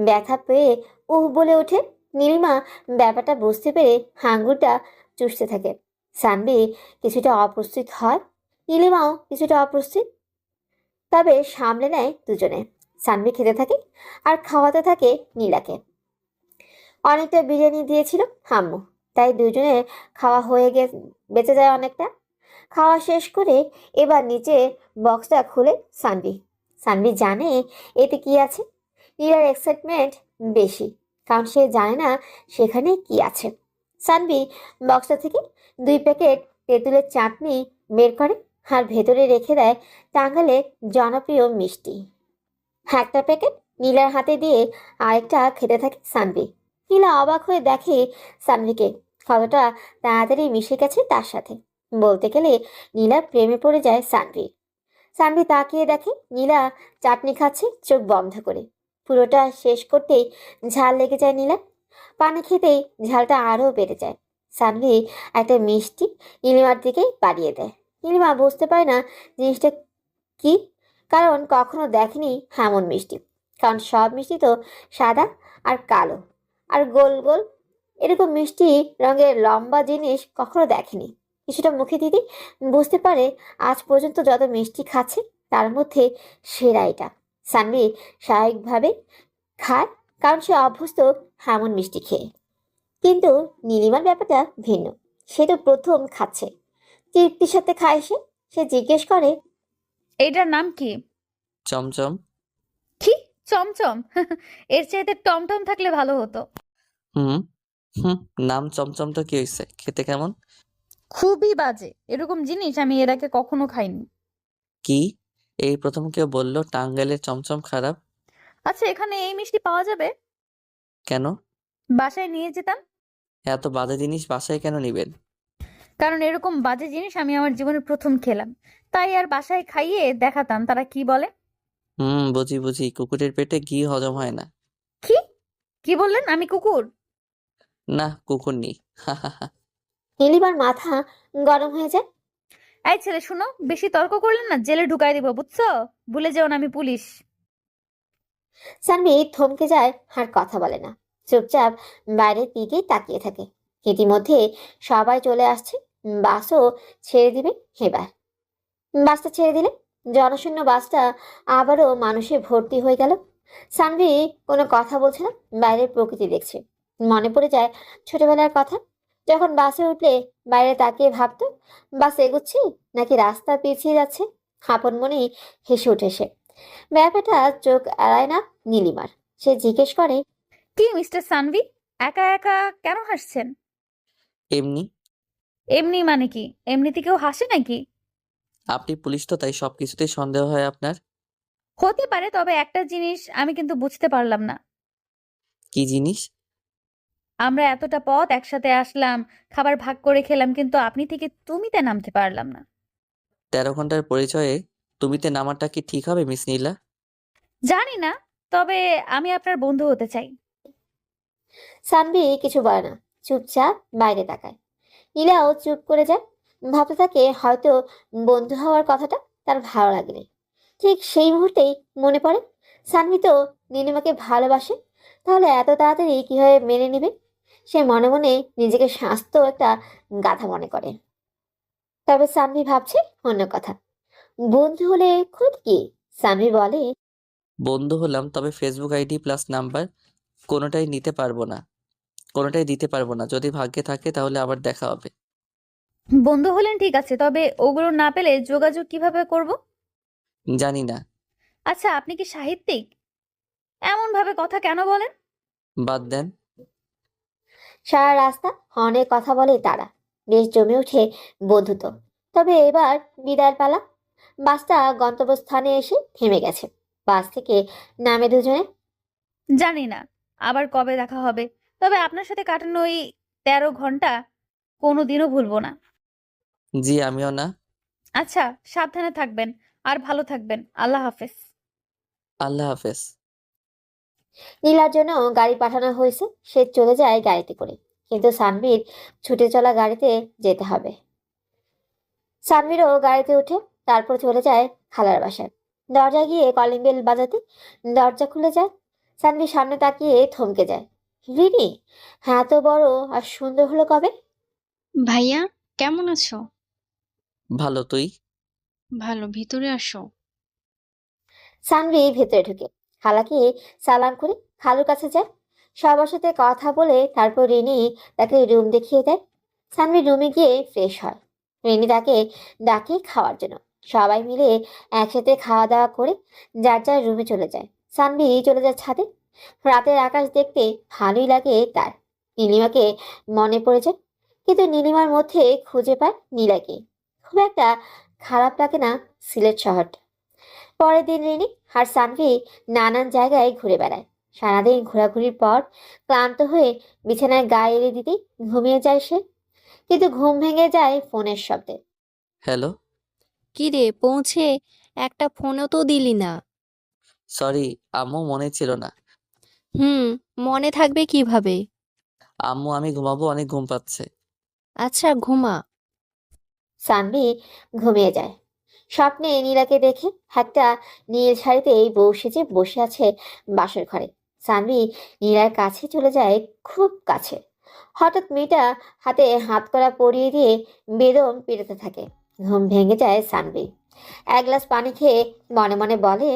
ব্যথা পেয়ে উহ বলে ওঠে। নীলিমা ব্যাপারটা বুঝতে পেরে আঙ্গুরটা চুষতে থাকে। সানভি কিছুটা অপ্রস্তুত হয়, নীলিমাও কিছুটা অপ্রস্তুত, তবে সামলে নেয় দুজনে। সানভি খেতে থাকে আর খাওয়াতে থাকে নীলাকে। অনেকটা বিরিয়ানি দিয়েছিল আম্মু, তাই দুজনের খাওয়া হয়ে বেঁচে যায় অনেকটা। খাওয়া শেষ করে এবার নিচে বক্সটা খুলে সানভি। সানভি জানে এতে কি আছে। নীলার এক্সাইটমেন্ট বেশি, কারণ সে জানে না সেখানে কি আছে। সানভি বক্সটা থেকে 2 প্যাকেট তেঁতুলের চাটনি বের করে আর ভেতরে রেখে দেয় টাঙ্গাইলের জনপ্রিয় মিষ্টি। একটা প্যাকেট নীলার হাতে দিয়ে আরেকটা খেতে থাকে সানভি। নীলা অবাক হয়ে দেখে সানভিকে কতটা তাড়াতাড়ি মিশে গেছে তার সাথে। বলতে গেলে নীলার প্রেমে পড়ে যায় সানভি। সানভি তাকিয়ে দেখে নীলা চাটনি খাচ্ছে চোখ বন্ধ করে। পুরোটা শেষ করতেই ঝাল লেগে যায় নীলার। পানি খেতেই ঝালটা আরও বেড়ে যায়। সানভি একটা মিষ্টি নীলিমার দিকে বাড়িয়ে দেয়। নীলিমা বুঝতে পারে না জিনিসটা কি, কারণ কখনো দেখেনি এমন মিষ্টি। কারণ সব মিষ্টি তো সাদা আর কালো আর গোল গোল, এরকম মিষ্টি রঙের লম্বা জিনিস কখনো দেখেনি। কিছুটা মুখে দিতে বুঝতে পারে আজ পর্যন্ত যত মিষ্টি খাচ্ছে তার মধ্যে সেরা এটা। সানভি স্বাভাবিকভাবে খায়, কারণ সে অভ্যস্ত এমন মিষ্টি খেয়ে। কিন্তু নীলিমার ব্যাপারটা ভিন্ন। সে তো প্রথম খাচ্ছে। তৃপ্তির সাথে খায় সে। সে জিজ্ঞেস করে, এইটার নাম কি? চমচম। কি? চমচম? এর চাইতে টমটম থাকলে ভালো হতো। হুম হুম, নাম চমচম তো কি হয়েছে, খেতে কেমন? খুবই বাজে, এরকম জিনিস আমি এর আগে কখনো খাইনি। কি, এই প্রথম কেউ বললো টাঙ্গাইলের চমচম খারাপ? আচ্ছা, এখানে এই মিষ্টি পাওয়া যাবে? কেন? বাসায় নিয়ে যেতাম। এত বাজে জিনিস বাসায় কেন নিবেন? কারণ এরকম বাজে জিনিস আমি আমার জীবনে প্রথম খেলাম, তাই আর বাসায় খাইয়ে দেখাতাম তারা কি বলে। বুঝি বুঝি, কুকুরের পেটে ঘি হজম হয় না। কি? কি বললেন? আমি কুকুর? না, কুকুর নেই। হা হা হা। নীলিমার মাথা গরম হয়ে যায়। এই ছেলে শুনো, বেশি তর্ক করলেন না জেলে ঢুকাই দিব, বুঝছো? ভুলে যেও না আমি পুলিশ। সানভি থমকে যায় আর কথা বলে না। চুপচাপ বাইরের দিকে তাকিয়ে থাকে। ইতিমধ্যে সবাই চলে আসছে। বাসও ছেড়ে দিবে এবার। বাসটা ছেড়ে দিলে জনশূন্য বাসটা আবারও মানুষে ভর্তি হয়ে গেল। সানভি কোনো কথা বলছে না, বাইরের প্রকৃতি দেখছে। মনে পড়ে যায় ছোটবেলার কথা, যখন বাসে উঠলে বাইরে তাকিয়ে ভাবতো বাস এগোচ্ছে নাকি রাস্তা পিছিয়ে যাচ্ছে। আপন মনেই হেসে উঠে সে। ব্যাপারটা চোখ এড়ায় না নীলিমার। সে জিজ্ঞেস করে, কি মিস্টার সানভি, একা একা কেন হাসছেন? এমনি। এমনি মানে কি? এমনিতে কেউ হাসে নাকি? আপনি পুলিশ তো, তাই সবকিছুতেই সন্দেহ হয় আপনার। হতে পারে, তবে একটা জিনিস আমি কিন্তু বুঝতে পারলাম না। কি জিনিস? আমরা এতটা পথ একসাথে আসলাম, খাবার ভাগ করে খেলাম, কিন্তু আপনি থেকে তুমিতে নামতে পারলাম না। 13 ঘন্টার পরিচয়ে তুমিতে নামাটা কি ঠিক হবে মিস নীলা? জানি না, তবে আমি আপনার বন্ধু হতে চাই। সানভি কিছু বলে না, চুপচাপ বাইরে তাকায়। নীলাও চুপ করে যায়। ভাবতে থাকে হয়তো বন্ধু হওয়ার কথাটা তার ভালো লাগেনি। ঠিক সেই মুহূর্তেই মনে পড়ে সানভি তো নীলিমাকে ভালোবাসে, তাহলে এত তাড়াতাড়ি কিভাবে মেনে নিবে। সে মনে মনে নিজেকে স্বাস্থ্য একটা গাধা মনে করে। তবে সানভি ভাবছে অন্য কথা। বন্ধু হলে ক্ষতি কি? সানভি বলে, বন্ধু হলাম, তবে ফেসবুক আইডি প্লাস নাম্বার কোনোটাই নিতে পারবো না, কোনোটাই দিতে পারবো না। যদি ভাগ্যে থাকে তাহলে আবার দেখা হবে। বন্ধু হলেন ঠিক আছে, তবে ওগুলো না পেলে যোগাযোগ কিভাবে করব? জানি না। আচ্ছা, আপনি কি সাহিত্যিক? এমন ভাবে কথা কেন বলেন? বাদ দেন। সারা রাস্তা অনেক কথা বলে তারা। বেশ জমে ওঠে বন্ধুত্ব। তবে এবার বিদায়ের পালা। বাসটা গন্তব্যস্থানে এসে থেমে গেছে। বাস থেকে নামে দুজনে। জানি না আবার কবে দেখা হবে, তবে আপনার সাথে কাটানো ওই 13 ঘন্টা কোনোদিনও ভুলবো না। জি, আমিও না। আচ্ছা, সাবধানে থাকবেন আর ভালো থাকবেন। আল্লাহ হাফেজ। আল্লাহ হাফেজ। নীলার জন্য গাড়ি পাঠানো হয়েছে। সে চলে যায় গাড়িতে করে, কিন্তু সানভীর ছুটে চলা গাড়িতে যেতে হবে। সানভীরও গাড়িতে উঠে তারপর চলে যায় খালার বাসায়। দরজা গিয়ে কলিং বেল বাজাতে দরজা খুলে যায়। সানভীর সামনে তাকিয়ে থমকে যায়। রিনি হ্যাঁ এত বড় আর সুন্দর হলো কবে? ভাইয়া, কেমন আছো? ভালো, তুই? ভালো, ভিতরে আসো। সানভি ভেতরে ঢুকে খালাকে সালাম করে খালুর কাছে যায়। সবার সাথে কথা বলে তারপর রিনি তাকে রুম দেখিয়ে দেয়। সানভি রুমে গিয়ে ফ্রেশ হয়। রিনি তাকে ডাকে খাওয়ার জন্য। সবাই মিলে একসাথে খাওয়া দাওয়া করে যার যার রুমে চলে যায়। সানভি চলে যায় ছাদে। রাতের আকাশ দেখতে ভালোই লাগে তার। নীলিমাকে মনে পড়ে যায়, কিন্তু নীলিমার মধ্যে খুঁজে পায় নীলাকে। খুব একটা খারাপ লাগে না সিলেট শহরটা। পরের দিন রিনি আর সানভি নানান জায়গায় ঘুরে বেড়ায়। সারাদিন ঘোরাঘুরির পর ক্লান্ত হয়ে বিছানায় গায়ে এড়ে দিতেই ঘুমিয়ে যায় সে। কিন্তু ঘুম ভেঙে যায় ফোনের শব্দে। হ্যালো। কি রে, পৌঁছে একটা ফোনও তো দিলি না। সরি আম্মু, মনে ছিল না। হুম, মনে থাকবে কিভাবে? আম্মু আমি ঘুমাবো, অনেক ঘুম পাচ্ছে। আচ্ছা, ঘুমা। সানভি ঘুমিয়ে যায়। স্বপ্নে নীলাকে দেখে একটা নীল শাড়িতে বউ সেজে বসে আছে বাসর ঘরে। সানভি নীলার কাছে চলে যায়, খুব কাছে। হঠাৎ মেয়েটা হাতে হাত কড়া পরিয়ে দিয়ে বেদম পেটাতে থাকে। ঘুম ভেঙে যায় সানভি। এক গ্লাস পানি খেয়ে মনে মনে বলে,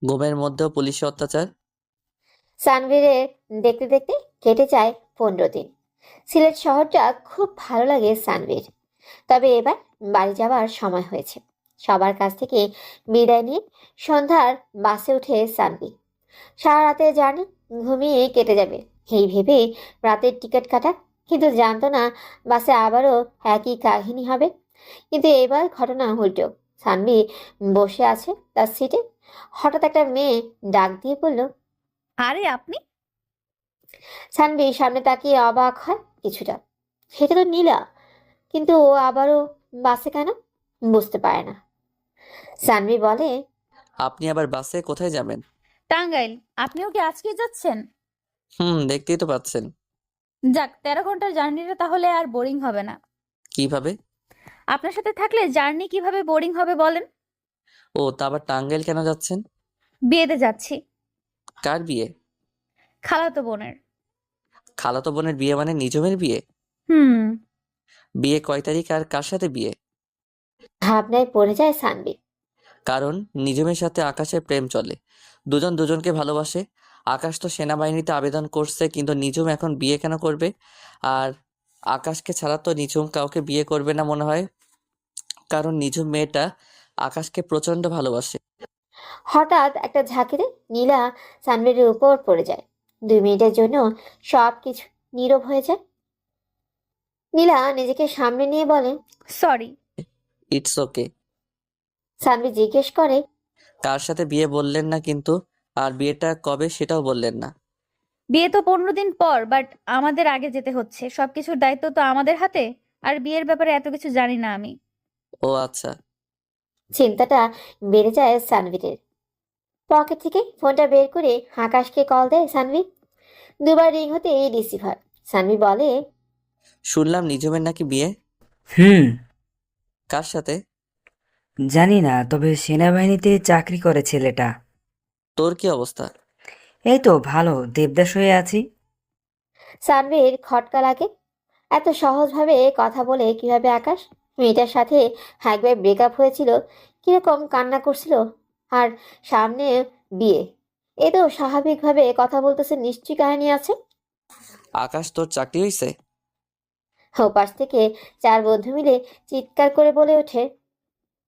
ঘুমের মধ্যেও পুলিশি অত্যাচার। সানভীরের দেখতে দেখতে কেটে যায় 15 দিন। সিলেট শহরটা খুব ভালো লাগে সানভীর। তবে এবার বাড়ি যাওয়ার সময় হয়েছে। সবার কাছ থেকে বিদায় নিয়ে সন্ধ্যার বাসে উঠে সানভি। সারা রাতের জার্নি ঘুমিয়ে কেটে যাবে এই ভেবে রাতের টিকিট কাটা, কিন্তু জানতো না বাসে আবারও একই কাহিনী হবে। কিন্তু এবার ঘটনা উল্টো। সানভি বসে আছে তার সিটে। হঠাৎ একটা মেয়ে ডাক দিয়ে বলল, আরে আপনি? সানভি সামনে তাকিয়ে অবাক হয় কিছুটা। সেটা তো নীলা, কিন্তু ও আবারও বাসে কেন বুঝতে পারে না। সানভি বলে, আপনি আবার বাসে কোথায় যাবেন? টাঙ্গাইল। আপনিও কি আজকে যাচ্ছেন? দেখতেই তো পাচ্ছেন। যাক, 13 ঘন্টার জার্নিটা তাহলে আর বোরিং হবে না। কিভাবে? আপনার সাথে থাকলে জার্নি কিভাবে বোরিং হবে বলেন? ও, তা আবার টাঙ্গাইল কেন যাচ্ছেন? বিয়েতে যাচ্ছি। কার বিয়ে? খালাতো বোনের। খালাতো বোনের বিয়ে মানে নিজমের বিয়ে? হুম। বিয়ে কয় তারিখ আর কার সাথে বিয়ে? ভাবনায় পড়ে যায় সানভি। কারণ নিজমের সাথে আকাশের প্রেম চলে, দুজন দুজনকে ভালোবাসে। আকাশ তো সেনাবাহিনীতে আবেদন করছে, কিন্তু নিজম এখন বিয়ে কেন করবে? আর আকাশকে ছাড়া তো নিজম কাউকে বিয়ে করবে না মনে হয়, কারণ নিজম মেয়েটা আকাশকে প্রচন্ড ভালোবাসে। হঠাৎ একটা ঝাঁকিতে নীলা সানভীরের উপর পড়ে যায়। 2 মিনিটের জন্য সব কিছু নীরব হয়ে যায়। নীলা নিজেকে সামনে নিয়ে বলে, সরি। It's okay. সানভি জিজ্ঞেস করে, কার সাথে বিয়ে বললেন না কিন্তু, আর বিয়েটা কবে সেটাও বললেন না। বিয়ে তো 15 দিন পর, বাট আমাদের আগে যেতে হচ্ছে। সবকিছুর দায়িত্ব তো আমাদের হাতে। আর বিয়ের ব্যাপারে এত কিছু জানি না আমি। ও আচ্ছা। চিন্তাটা বেড়ে যায় সানভীরের। পকেট থেকে ফোনটা বের করে আকাশকে কল দেয় সানভি। 2বার রিং হতে রিসিভ হয়। সানভি বলে, শুনলাম নিজমের নাকি বিয়ে। হুম। কার সাথে? জানি না, তবে সেনাবাহিনীতে চাকরি করে ছেলেটা। তোর কি অবস্থা? এই তো ভালো, দেবদাস হয়ে আছি। সানভীর খটকা লাগে। এত সহজভাবে কথা বলে কিভাবে আকাশ? মেয়েটার সাথে একবার ব্রেকআপ হয়েছিল, কিরকম কান্না করছিল, আর সামনে বিয়ে। এ তো স্বাভাবিকভাবে কথা বলতেছে, নিশ্চয়ই কাহিনী আছে। আকাশ তোর চাকরি হইছে? ওপাশ থেকে 4 বন্ধু মিলে চিৎকার করে বলে ওঠে।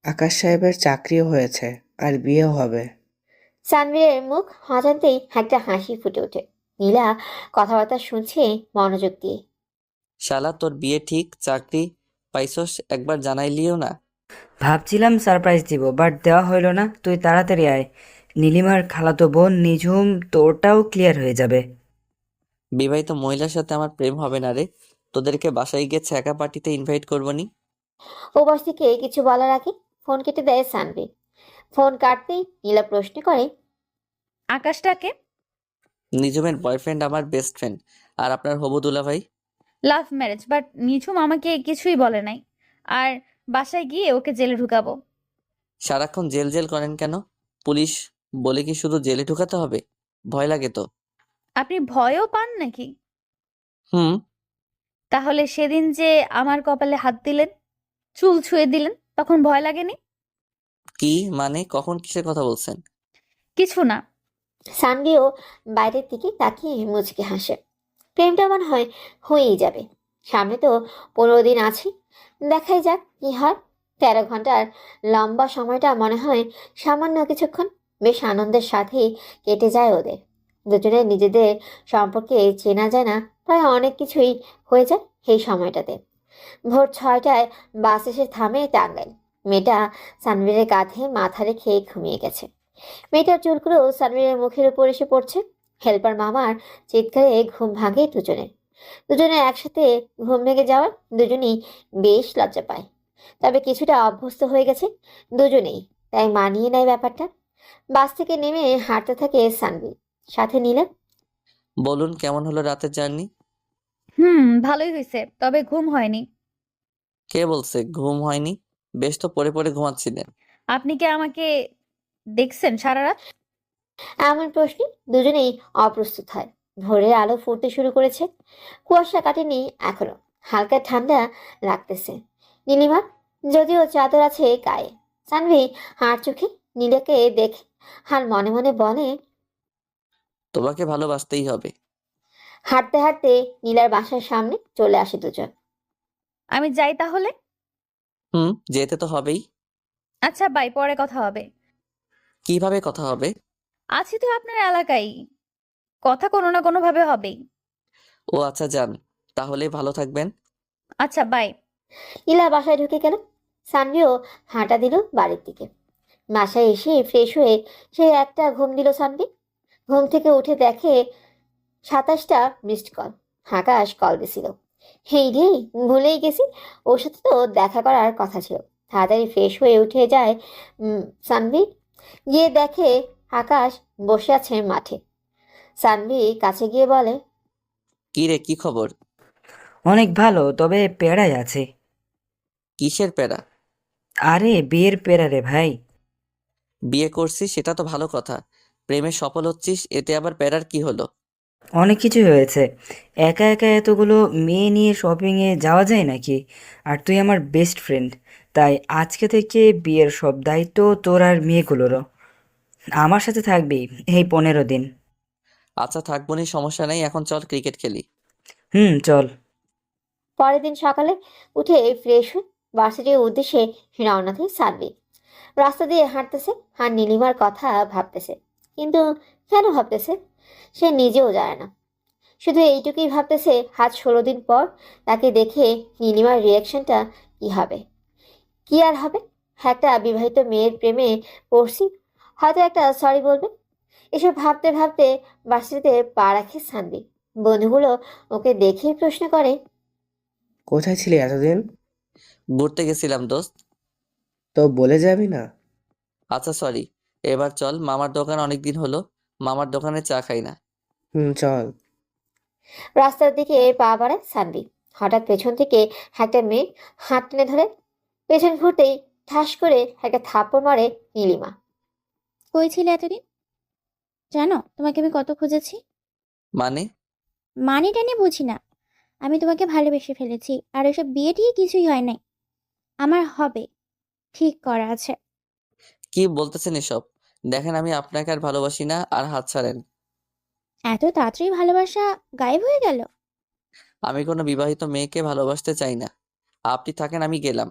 আকাশ সাহেবের চাকরিও হয়েছে, আর বিয়েও হবে। সানভীরের মুখ অজান্তেই একটা হাসি ফুটে ওঠে। নীলা কথাবার্তা শুনছে মনোযোগ দিয়ে। শালা, তোর বিয়ে ঠিক, চাকরি পাইছস, একবার জানাইলিও না। ভাবছিলাম সারপ্রাইজ দিব, বাট দেওয়া হইল না। তুই তাড়াতাড়ি আয়, নীলিমার খালাতো বোন নিঝুম তোরটাও ক্লিয়ার হয়ে যাবে। বিবাহিত মহিলার সাথে আমার প্রেম হবে না রে। তোদেরকে বাসায় গিয়ে ছ্যাঁকা পার্টিতে ইনভাইট করবো নি। ওপাশ থেকে কিছু বলার আগে ফোন কেটে দেয় সানভি। ফোন কাটতেই নীলা প্রশ্ন করে, আকাশটাকে? নিজমের বয়ফ্রেন্ড আমার বেস্ট ফ্রেন্ড। আর আপনার হবু দুলাভাই? লাভ ম্যারেজ, বাট নিঝুম আমাকে কিছুই বলে নাই। আর বাসায় গিয়ে ওকে জেলে ঢুকাবো। সারাক্ষণ জেল জেল করেন কেন? পুলিশ বলে কি শুধু জেলে ঢুকাতে হবে? ভয় লাগে তো। আপনি ভয়ও পান নাকি? হুম। তাহলে সেদিন যে আমার কপালে হাত দিলেন, চুল ছুঁয়ে দিলেন, তখন ভয় লাগেনি? কি মানে কখন কিসের কথা বলছেন? কিছু না। সানভিও বাইরের দিকে তাকিয়ে মুচকি হাসে। প্রেমটা মনে হয় হয়েই যাবে। সামনে তো 15 দিন আছে, দেখাই যাক কি হয়। 13 ঘন্টার লম্বা সময়টা মনে হয় সামান্য কিছুক্ষণ। বেশ আনন্দের সাথেই কেটে যায় ওদের। দুজনে নিজেদের সম্পর্কে চেনা জানা প্রায় অনেক কিছুই হয়ে যায় এই সময়টাতে। ভোর 6টায় বাস এসে থামে টাঙ্গাইল। মেয়েটা সানভীরের কাঁধে মাথা রেখে ঘুমিয়ে গেছে। মেয়েটার চুলগুলো সানভীরের মুখের উপর এসে পড়ছে। হেল্পার মামার চিৎকারে ঘুম ভাঙে দুজনে একসাথে ঘুম ভেঙে যাওয়ার দুজনেই বেশ লজ্জা পায়। তবে কিছুটা অভ্যস্ত হয়ে গেছে দুজনেই, তাই মানিয়ে নেয় ব্যাপারটা। বাস থেকে নেমে হাঁটতে থাকে সানভীর, সাথে নিলে। বলুন কেমন হলো রাতের জার্নি? ভালোই হয়েছে, তবে ঘুম হয়নি। কে বলছে ঘুম হয়নি? বেশ তো পড়ে পড়ে ঘুমাচ্ছিলেন। আপনি কি আমাকে দেখছেন সারা রাত? এমন প্রশ্নে দুজনেই অপ্রস্তুত হয়। ভোরের আলো ফুটতে শুরু করেছে, কুয়াশা কাটেনি এখনো, হালকা ঠান্ডা লাগতেছে। নীলিমা যদিও চাদর আছে গায়ে। সানভি হাড় চোখে নীলাকে দেখে হার মনে মনে বলে, তোমাকে ভালোবাসতেই হবে। হাঁটতে হাঁটতে নীলার বাসার সামনে চলে আসে দুজন। আমি যাই তাহলে। যেতে তো হবেই। আচ্ছা বাই, পরে কথা হবে। কিভাবে কথা হবে? আছি তো আপনার এলাকায়, কথা কোনো না কোনো ভাবে হবেই। ও আচ্ছা যান, তাহলে ভালো থাকবেন। আচ্ছা বাই। নীলা বাসায় ঢুকে গেল। সানভিও হাঁটা দিল বাড়ির দিকে। বাসায় এসে ফ্রেশ হয়ে সে একটা ঘুম দিল সানভি। ঘুম থেকে উঠে দেখে 27টা মিসড কল। আকাশ কল দিছিল। হেই রে, ভুলেই গেছি, ওর সাথে তো দেখা করার কথা ছিল। তাড়াতাড়ি ফ্রেশ হয়ে উঠে যায় সানভি। গিয়ে দেখে আকাশ বসে আছে মাঠে। সানভি কাছে গিয়ে বলে, কি রে, কি খবর? অনেক ভালো, তবে প্যারায় আছে। কিসের প্যারা? আরে বিয়ের প্যারা রে ভাই। বিয়ে করছিস সেটা তো ভালো কথা, প্রেমে সফল হচ্ছিস, এতে আবার প্যারার কি হলো? অনেক কিছুই হয়েছে। একা একা এতগুলো মেয়ে নিয়ে শপিংয়ে যাওয়া যায় নাকি? আর তুই আমার বেস্ট ফ্রেন্ড, তাই আজকে থেকে বিয়ের সব দায়িত্ব তোর আর মেয়েগুলোরও। আমার সাথে থাকবি এই 15 দিন। আচ্ছা থাকবো নি, সমস্যা নেই, এখন চল ক্রিকেট খেলি। চল। পরের দিন সকালে উঠে ফ্রেশ হয়ে ভার্সিটির উদ্দেশ্যে রওনা দেয় সানভি। রাস্তা দিয়ে হাঁটতেছে আর নীলিমার কথা ভাবতেছে। কিন্তু কেন ভাবতেছে সে নিজেও জানে না। শুধু এইটুকুই ভাবতেছে, আজ 16 দিন পর তাকে দেখে নীলিমার রিয়াকশনটা কি হবে। কি আর হবে, একটা বিবাহিত মেয়ের প্রেমে পড়ছি, হয়তো একটা সরি বলবে। এসব ভাবতে ভাবতে ভার্সিটিতে পা রাখে সানভি। বন্ধুগুলো ওকে দেখে প্রশ্ন করে, কোথায় ছিলি এতদিন? ঘুরতে গেছিলাম দোস্ত। তো বলে যাবি না? আচ্ছা সরি, এবার চল, মামার দোকান অনেকদিন হলো, মামার দোকানে চা খাই না। চল। রাস্তার দিকে পা বাড়ায় সানভি। হঠাৎ পেছন থেকে একটা মেয়ে হাত টেনে ধরে। পেছন ঘুরতেই ঠাস করে একটা থাপ্পড় মারে নীলিমা। কই ছিলে এতদিন? জানো তোমাকে আমি কত খুঁজেছি? মানে? মানি টানি বুঝি না, আমি তোমাকে ভালোবেসে ফেলেছি। আর এসব বিয়ে টিয়ে কিছুই হয় নাই, আমার হবে, ঠিক করা আছে। কি বলতেছেন এসব? দেখেন আমি আপনাকে আর ভালোবাসি না, আর হাত ছাড়েন। এত তাড়াতাড়ি ভালোবাসা গায়েব হয়ে গেল? আমি কোনো বিবাহিত মেয়েকে ভালোবাসতে চাই না, আপনি থাকেন, আমি গেলাম।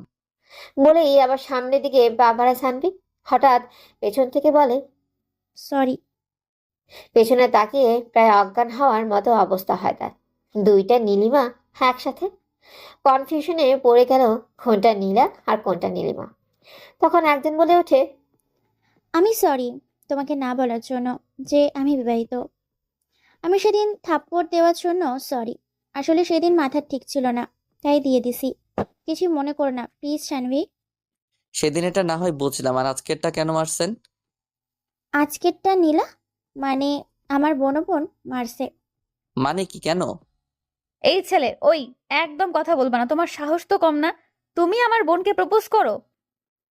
বলেই আবার সামনের দিকে পা বাড়ায় সানভি। হঠাৎ পেছন থেকে বলে, সরি। পেছনে তাকিয়ে প্রায় অজ্ঞান হওয়ার মতো অবস্থা হয় তার। দুইটা নীলিমা একসাথে। কনফিউশনে পড়ে গেল কোনটা নীলা আর কোনটা নীলিমা। তখন একজন বলে ওঠে, আমি সরি তোমাকে না বলার জন্য যে আমি বিবাহিত। আমি সেদিন থাপ্পড় দেওয়ার জন্য সরি। আসলে সেদিন মাথা ঠিক ছিল না, তাই দিয়ে দিছি। কিছু মনে করো না প্লিজ শানভি। সেদিন এটা না হয় বুঝলাম, আর আজকেরটা কেন মারছেন? আজকেরটা নীলা মানে আমার বোন মারছে। মানে কি, কেন? এই ছেলে, ওই একদম কথা বলবা না, তোমার সাহস তো কম না। তুমি আমার বোনকে প্রপোজ করো?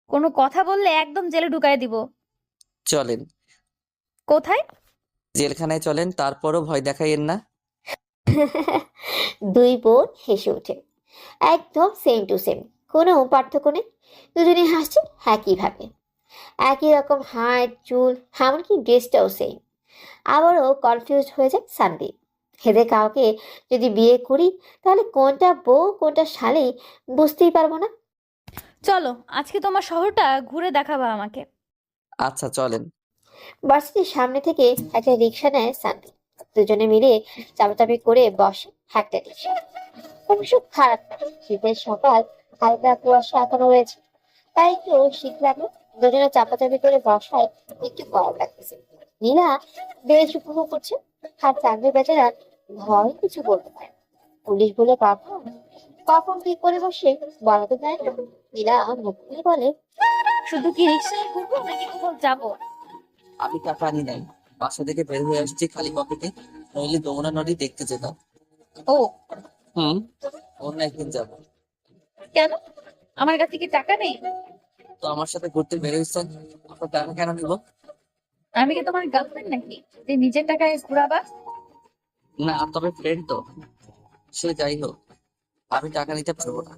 কোনো কথা বললে একদম জেলে ঢুকায় দিব। চলেন। কোথায়? জেলখানায় চলেন, তারপরও ভয় দেখাইয়েন না। দুই বোন হেসে ওঠে। একদম সেম টু সেম, কোনো পার্থক্য নেই। দুজনে হাসছে একইভাবে, একই রকম হাইট, চুল, এমনকি ড্রেসটাও সেম। আবারও কনফিউজ হয়ে যায় সানভি। এদের কাউকে যদি বিয়ে করি তাহলে কোনটা বউ কোনটা শালি বুঝতেই পারবো না। চলো আজকে তোমার শহরটা ঘুরে দেখাবা আমাকে। আচ্ছা চলেন। ভার্সিটির সামনে থেকে একটা রিক্সা নেয় সানভি। দুজনে মিলে চাপাচাপি করে বসে একটা রিক্সা। অবশ্য খারাপ না, শীতের সকাল, হালকা কুয়াশা এখনো রয়েছে, তাই একটু শীত লাগলো। দুজনে চাপাচাপি করে বসায় একটু গরম লাগতেছে। নীলা বেশ উপভোগ করছে, আর চাকরি বেচারা ভয় কিছু বলতে পারে না। পুলিশ বলে কখন কখন কি করে বসে বলা তো যায় না। নীলা মুখ খুলে বলে, শুধু কি রিক্সায় ঘুরবো নাকি কোথাও যাবো? আমি টাকা আনি নাই, বাসা থেকে বের হয়ে আসছি খালি পকেটে, নইলে যমুনা নদী দেখতে যেতাম। ও হুম, অন্য একদিন যাবো। কেন? আমার কাছে কি টাকা নেই? তো আমার সাথে ঘুরতে বের হয়েছেন, আপনার টাকা কেন নিব? আমি কি তোমার গার্লফ্রেন্ড নাকি যে নিজের টাকায় ঘুরাবা? না, তবে ফ্রেন্ড তো। সে যাই হোক, আমি টাকা নিতে পারবো না।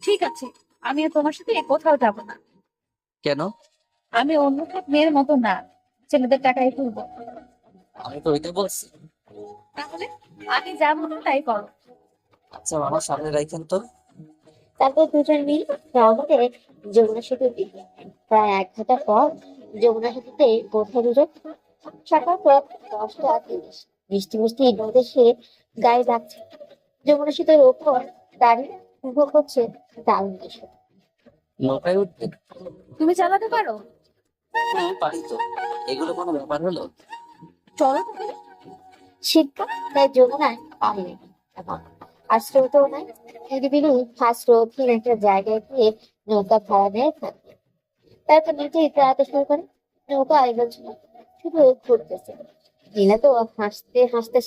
ঠিক আছে, আমি আর তোমার সাথে কোথাও যাব না। কেন? আমি অন্য সব মেয়ের মতো না, ছেলেদের টাকায় ঘুরবো। আমি তো ওইটা বলছি। তাহলে আমি যা বলবো তাই করো। আচ্ছা, আমার সামনে রাখেন তো। তারপর দুজন মিলে রওনা দেয় যমুনা সেতুর দিকে। প্রায় 1 ঘন্টা পর যমুনা সেতুতে পৌঁছায় দুজন। সকাল প্রায় 10টা 30। মিষ্টি মিষ্টি রোদে সে গায়ে ডাকছে। যমুনা সেতুর ওপর দাঁড়িয়ে উপভোগ করছে দারুণ দৃশ্য। নৌকায় উঠবেন? তুমি চালাতে পারো? হ্যাঁ, পারি তো। এগুলো কোনো ব্যাপার হলো? চলো তাহলে। শীতকাল, তাই যমুনায় পানি নেই এখন, আর স্রোতও নাই। নিরিবিলি আর স্রোতহীন একটা জায়গায় গিয়ে নৌকা ভাড়া নেয় থাকবে। তারপর নিজেই চালাতে শুরু করে। নৌকা এগোচ্ছে না, শুধু ঘুরতেছে। নীলা তো হাসতে হাসতে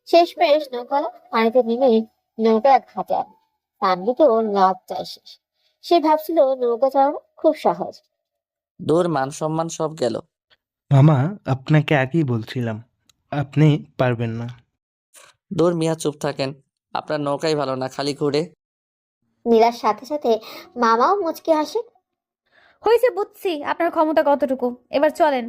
শেষমেশ নৌকালা পানিতে নেমে নৌকা ঘাটে আনে। তানভি তো লজ্জায় শেষ। সে ভাবছিল নৌকা চালানো খুব সহজ। দূর, মান সম্মান সব গেল। মামা, আপনাকে আগেই বলছিলাম আপনি পারবেন না। দূর মিয়া, চুপ থাকেন। আপনার নৌকাই ভালো না, খালি ঘুরে। নীলার সাথে সাথে মামাও মুচকি হাসে। হয়েছে, বুঝছি আপনার ক্ষমতা কতটুকু। এবার চলেন।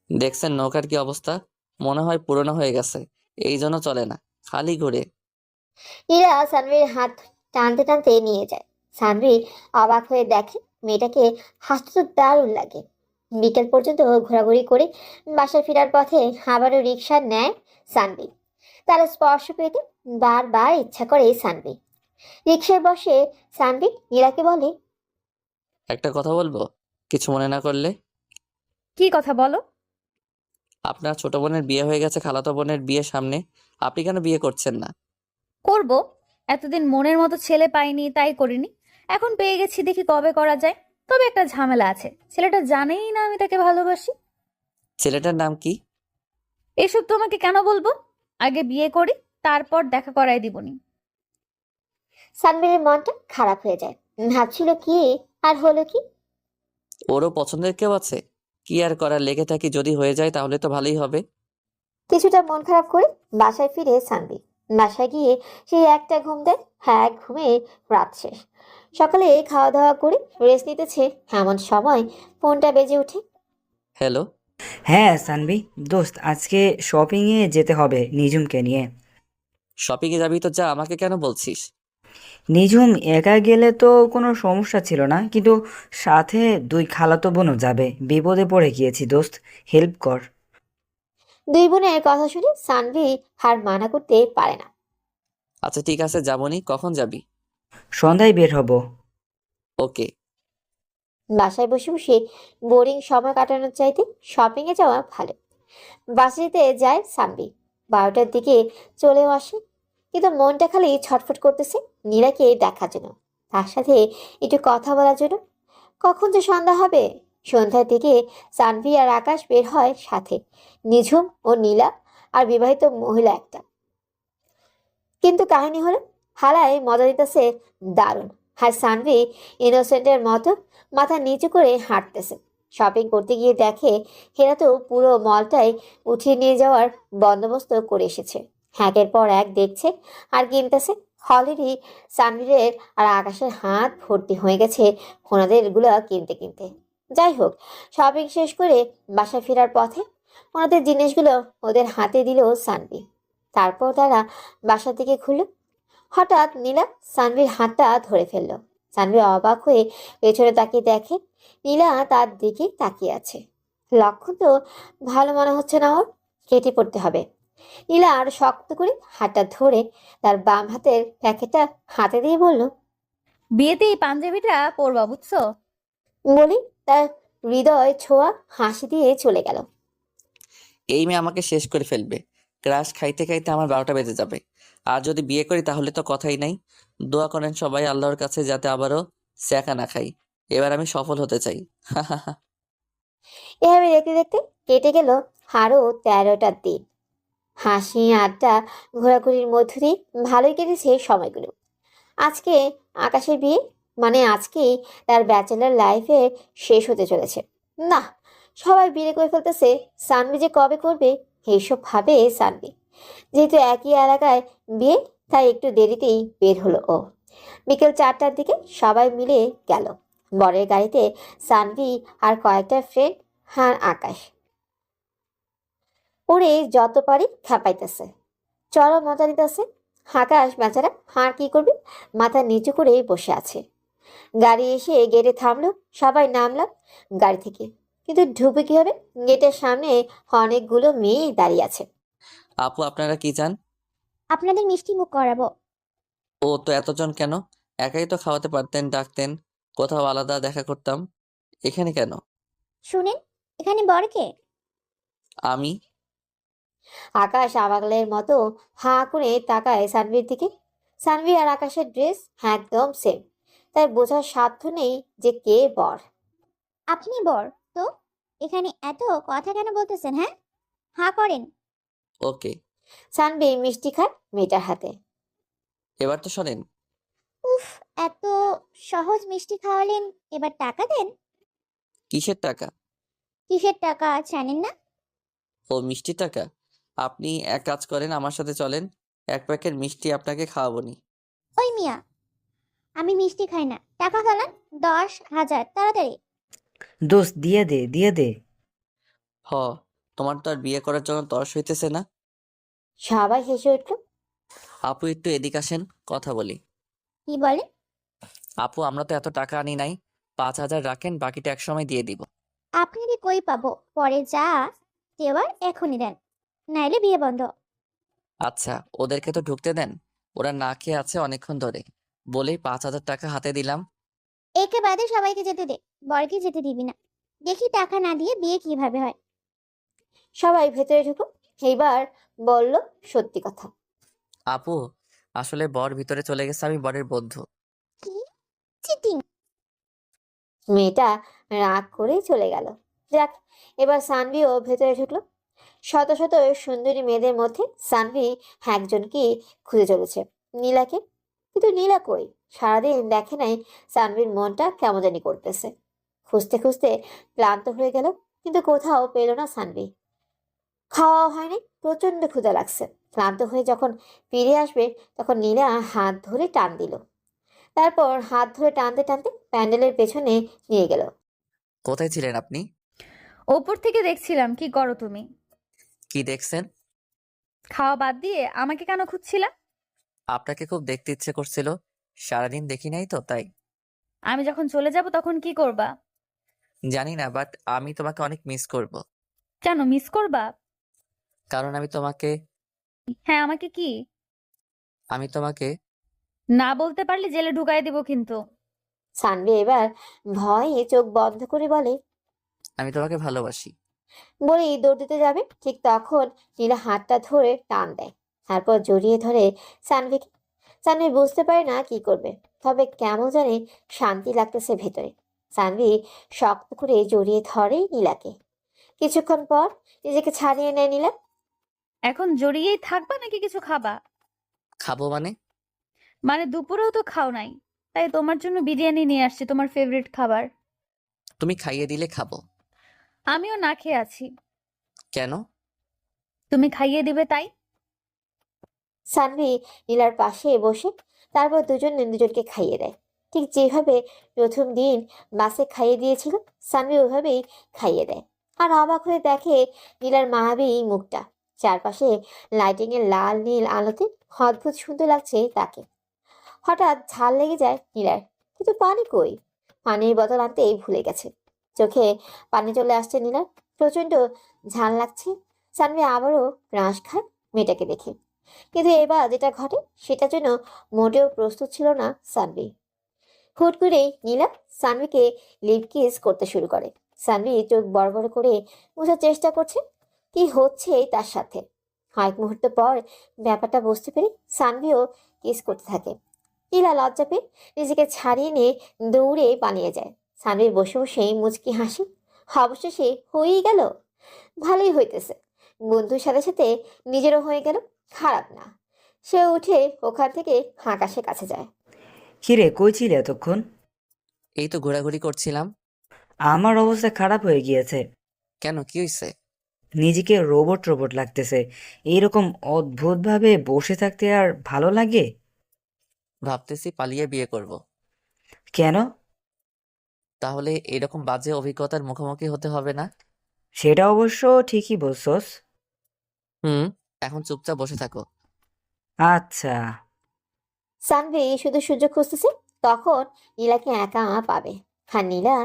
দেখছেন নৌকার কি অবস্থা? মনে হয় পুরনো হয়ে গেছে, এই জন্য চলে না, খালি ঘুরে। নীলা সানভির হাত টানতে টানতে নিয়ে যায়। সানভি অবাক হয়ে দেখে মেয়েটাকে হাসতে তো দারুণ লাগে। বিকেল পর্যন্ত ঘোরাঘুরি করে বাসায় ফেরার পথে আবারও রিক্সা নেয় সানভি। তার স্পর্শ পেতে বারবার ইচ্ছা করে সানভি। রিক্সায় বসে সানভি নীলাকে বলে, একটা কথা বলবো, কিছু মনে না করলে? কি কথা বলো? আপনার ছোট বোনের বিয়ে হয়ে গেছে, খালাতো বোনের বিয়ে সামনে, আপনি কেন বিয়ে করছেন না? করব। এতদিন মনের মতো ছেলে পাইনি তাই করিনি। এখন পেয়ে গেছি, দেখি কবে করা যায়। তবে একটা ঝামেলা আছে, ছেলেটা জানেই না আমি তাকে ভালোবাসি। ছেলেটার নাম কি? এসব তোমাকে কেন বলবো? আগে বিয়ে করি, তারপর দেখা করাই দিবনি। সানভির মনটা খারাপ হয়ে যায়। ভাবছিল কি, আর হলো কি। ওরও পছন্দের কেউ আছে? কি আর করার, লেগে থাকি, যদি হয়ে যায় তাহলে তো ভালোই হবে। কিছুটা মন খারাপ করে বাসায় ফিরে সানভি। বাসায় গিয়ে সেই একটা ঘুম দেয়। হ্যাঁ, ঘুমে রাত শেষ। সকালে খাওয়া দাওয়া করে রেস্ট নিতেছে এমন সময় ফোনটা বেজে ওঠে। হ্যালো। হ্যাঁ সানভি, দোস্ত আজকে শপিংয়ে যেতে হবে নিঝুমকে নিয়ে। শপিংয়ে যাবি তো যা, আমাকে কেন বলছিস? নিঝুম একা গেলে তো কোনো সমস্যা ছিল না, কিন্তু সাথে 2 খালাতো বোনও যাবে। বিপদে পড়ে গিয়েছি দোস্ত, হেল্প কর। দুই বোনের কথা শুনে সানভি হার মানা করতে পারে না। আচ্ছা ঠিক আছে, যাবনি। কখন যাবি? সন্ধ্যায় বের হব। ওকে। বাসায় বসে বসে বোরিং সময় কাটানোর চাইতে শপিং এ যাওয়া ভালো। বাসাতে যায় সানভি। 12টার দিকে চলেও আসে, কিন্তু মনটা খালি ছটফট করতেছে নীলাকে দেখার জন্য, তার সাথে একটু কথা বলার জন্য। কখন যে সন্ধ্যা হবে। সন্ধ্যার দিকে সানভি আর আকাশ বের হয় সাথে, নিঝুম ও নীলা আর বিবাহিত মহিলা একটা। কিন্তু কাহিনী হলো হালায় মজা দিতেছে দারুণ, আর সানভি ইনোসেন্টের মতো মাথা নিচু করে হাঁটতেছে। শপিং করতে গিয়ে দেখে হেরা তো পুরো মলটাই উঠিয়ে নিয়ে যাওয়ার বন্দোবস্ত করে এসেছে। একের পর এক দেখছে আর কিনতেছে। অলরেডি সানভীরের আর আকাশের হাত ভর্তি হয়ে গেছে ওনাদের এগুলো কিনতে কিনতে। যাই হোক, শপিং শেষ করে বাসা ফেরার পথে ওনাদের জিনিসগুলো ওদের হাতে দিল সানভি। তারপর তারা বাসার দিকে ঘুরল। হঠাৎ নীলা সানভির হাতটা ধরে ফেললো। সানভি অবাক হয়ে পেছনে তাকিয়ে দেখে নীলা তার দিকে তাকিয়ে আছে। লক্ষণ তো ভালো মনে হচ্ছে না ওর, কেটে পড়তে হবে। নীলা আর শক্ত করে হাতটা ধরে তার বাম হাতের প্যাকেটটা হাতে দিয়ে বলল, বিয়েতে এই পাঞ্জাবিটা পরবা বুঝছো? বলি তার হৃদয় ছোঁয়া হাসি দিয়ে চলে গেল। এই মেয়ে আমাকে শেষ করে ফেলবে। ক্রাশ খাইতে খাইতে আমার 12টা বেজে যাবে। আর যদি বিয়ে করি তাহলে তো কথাই নাই। দোয়া করেন সবাই আল্লাহর কাছে যাতে আবারও স্যাকা না খাই। এবার আমি সফল হতে চাই। এভাবে দেখতে দেখতে কেটে গেল আরো 13টা দিন। হাসি আড্ডা ঘোরাঘুরির মধ্য দিয়ে ভালোই কেটেছে সময়গুলো। আজকে আকাশের বিয়ে, মানে আজকেই তার ব্যাচেলার লাইফে শেষ হতে চলেছে। না, সবাই বিয়ে করে ফেলতেছে, সানভি যে কবে করবে এইসব ভাবে সানভি। যেহেতু একই এলাকায় বিয়ে, তাই একটু দেরিতেই বের হলো ও। বিকেল 4টার দিকে সবাই মিলে গেল বরের গাড়িতে। সানভি আর কয়েকটা ফ্রেন্ড আর আকাশ। ওরে যত পারি খেপাইতেছে, চলো মজা নিতেছে। আকাশ বেচারা হার কি করবে, মাথা নিচু করে বসে আছে। গাড়ি এসে গেটে থামলো, সবাই নামলাম গাড়ি থেকে। কিন্তু ঢুকবে কি হবে? গেটের সামনে অনেকগুলো মেয়ে দাঁড়িয়ে আছে। আপু আপনারা কি চান? আপনাদের মিষ্টি মুখ করাবো। ও তো এতজন কেন? একাই তো খাওয়াতে পারতেন, ডাকতেন, কোথাও আলাদা দেখা করতাম। এখানে কেন? শুনেন, এখানে বর কে? আমি। আকাশ আবাগলের মতো হাঁ করে তাকায় সানভির দিকে। সানভি আর আকাশের ড্রেস একদম সেম, তাই বোঝার সাধ্য নেই যে কে বর। আপনি বর তো এখানে এত কথা কেন বলতেছেন? হ্যাঁ, হাঁ করেন। ওকে। সানভি মিষ্টি খায় মেয়েটার হাতে। এবার তো শোনেন। উফ, এত সহজ মিষ্টি খাওয়ালেন, এবার টাকা দেন। কিসের টাকা? কিসের টাকা জানেন না? ও মিষ্টি টাকা। আপনি এক কাজ করেন, আমার সাথে চলেন, এক প্যাকেট মিষ্টি আপনাকে খাওয়াবনি। ওই মিয়া, আমি মিষ্টি খাই না, টাকা ফেলান। 10,000 তাড়াতাড়ি। দোস্ত দিয়ে দে, দিয়ে দে। হ, তোমার তো আর বিয়ে করার জন্য তরস হইতেছে না। সবাই হেসে উঠল। আপু একটু এদিক আসেন, কথা বলি। কি বলে? আপু আমরা তো এত টাকা আনি নাই, 5,000 রাখেন, বাকিটা এক সময় দিয়ে দিব। আপনাকে কই পাবো? পরে যা দেওয়ার এখনই দেন, নাইলে বিয়ে বন্ধ। আচ্ছা ওদেরকে তো ঢুকতে দেন, ওরা না খেয়ে আছে অনেকক্ষণ ধরে। বলেই 5,000 টাকা হাতে দিলাম। একে বাদে সবাইকে যেতে দে, বরকে যেতে দিবি না। দেখি টাকা না দিয়ে বিয়ে কিভাবে হয়। সবাই ভেতরে ঢুকলো। এইবার বলল সত্যি কথা। আপু আসলে বর ভিতরে চলে গেছে, আমি বরের বন্ধু। কি? চিটিং? মেয়েটা রাগ করে চলে গেল। যাক, এবার সানভিও ভেতরে ঢুকলো। শত শত সুন্দরী মেয়েদের মধ্যে সানভি একজনকে খুঁজে চলেছে, নীলাকে। কিন্তু নীলা কই? সারাদিন দেখে নাই সানভির মনটা কেমন জানি করতেছে। খুঁজতে খুঁজতে ক্লান্ত হয়ে গেল, কিন্তু কোথাও পেল না সানভি। খাওয়াও হয়নি, প্রচন্ড ক্ষুধা লাগছে। ক্লান্ত হয়ে যখন ফিরে আসবে তখন নীলা হাত ধরে টান দিল। তারপর হাত ধরে টানতে টানতে প্যান্ডেলের পেছনে নিয়ে গেল। কোথায় ছিলেন আপনি? ওপর থেকে দেখছিলাম কি করো তুমি। কি দেখছেন? খাওয়া বাদ দিয়ে আমাকে কেন খুঁজছিলা? আপনাকে খুব দেখতে ইচ্ছে করছিল, সারাদিন দেখি নাই তো তাই। আমি যখন চলে যাব তখন কি করবা? জানি না, বাট আমি তোমাকে অনেক মিস করব। কেন মিস করবা? কারণ হ্যাঁ, আমাকে কি? আমি তোমাকে না বলতে পারলে জেলে ঢুকাই দিব কিন্তু। সানভি এবার ভয়ে চোখ বন্ধ করে বলে, আমি তোমাকে ভালোবাসি। বলেই দৌড় দিতে যাবে, ঠিক তখন নীলা হাতটা ধরে টান দেয়। তারপর জড়িয়ে ধরে সানভিকে। সানভি বুঝতে পারে না কি করবে, তবে কেমন জানি শান্তি লাগতেছে ভেতরে। সানভি শক্ত করে জড়িয়ে ধরে নীলাকে। কিছুক্ষণ পর নিজেকে ছাড়িয়ে নেয় নীলা। এখন জড়িয়েই থাকবা নাকি কিছু খাবা? খাবো মানে? মানে দুপুরেও তো খাও নাই, তাই তোমার জন্য বিরিয়ানি নিয়ে আসছি, তোমার ফেভারিট খাবার। তুমি খাইয়ে দিলে খাবো। আমিও না খেয়ে আছি। কেন? তুমি খাইয়ে দিবে তাই। সানভি নীলার পাশে বসে তারপর দুজন দুজনকে খাইয়ে দেয়। ঠিক যেভাবে প্রথম দিন বাসে খাইয়ে দিয়েছিল, সানভি ওইভাবেই খাইয়ে দেয়। আর অবাক হয়ে দেখে নীলার মায়াবী মুখটা। চারপাশে লাইটিং এর লাল নীল আলোতে অদ্ভুত সুন্দর লাগছে তাকে। হঠাৎ ঝাল লেগে যায় নীলার, কিন্তু পানি কই? পানির বোতল আনতেই ভুলে গেছে। চোখে পানি চলে আসছে নীলার, প্রচন্ড ঝাল লাগছে। সানভি আবারও ক্রাশ খায় মেয়েটাকে দেখে, কিন্তু এবার যেটা ঘটে সেটার জন্য মোটেও প্রস্তুত ছিল না সানভি। হুট করে নীলা সানভিকে লিপ কিস করতে শুরু করে। সানভি চোখ বড় বড় করে বোঝার চেষ্টা করছে কি হচ্ছে তার সাথে। কয়েক মুহূর্ত পর ব্যাপারটা বুঝতে পেরে সানভিও কিস করতে থাকে। নীলা লজ্জা পেয়ে নিজেকে ছাড়িয়ে নিয়ে দৌড়ে পালিয়ে যায়। সানভি বসে বসে মুচকি হাসি। অবশেষে হয়েই গেল, ভালোই হইতেছে। বন্ধুর সাথে সাথে নিজেরও হয়ে গেল, খারাপ না। সে উঠে ওখান থেকে আকাশের কাছে যায়। কিরে, কই ছিলে এতক্ষণ? এই তো ঘোরাঘুরি করছিলাম। আমার অবস্থা খারাপ হয়ে গিয়েছে। কেন, কি হয়েছে? নিজেকে রোবট রোবট লাগতেছে। এইরকম অদ্ভুতভাবে বসে থাকতে আর ভালো লাগে? ভাবতেছি পালিয়ে বিয়ে করব। কেন? তাহলে এরকম বাজে অভিজ্ঞতার মুখোমুখি হতে হবে না। সেটা অবশ্য ঠিকই বলছস। হুম, এখন চুপচাপ বসে থাকো। আচ্ছা। সানভি শুধু সুযোগ খুঁজতেছে তখন নীলাকে একা পাবে। আর নীলা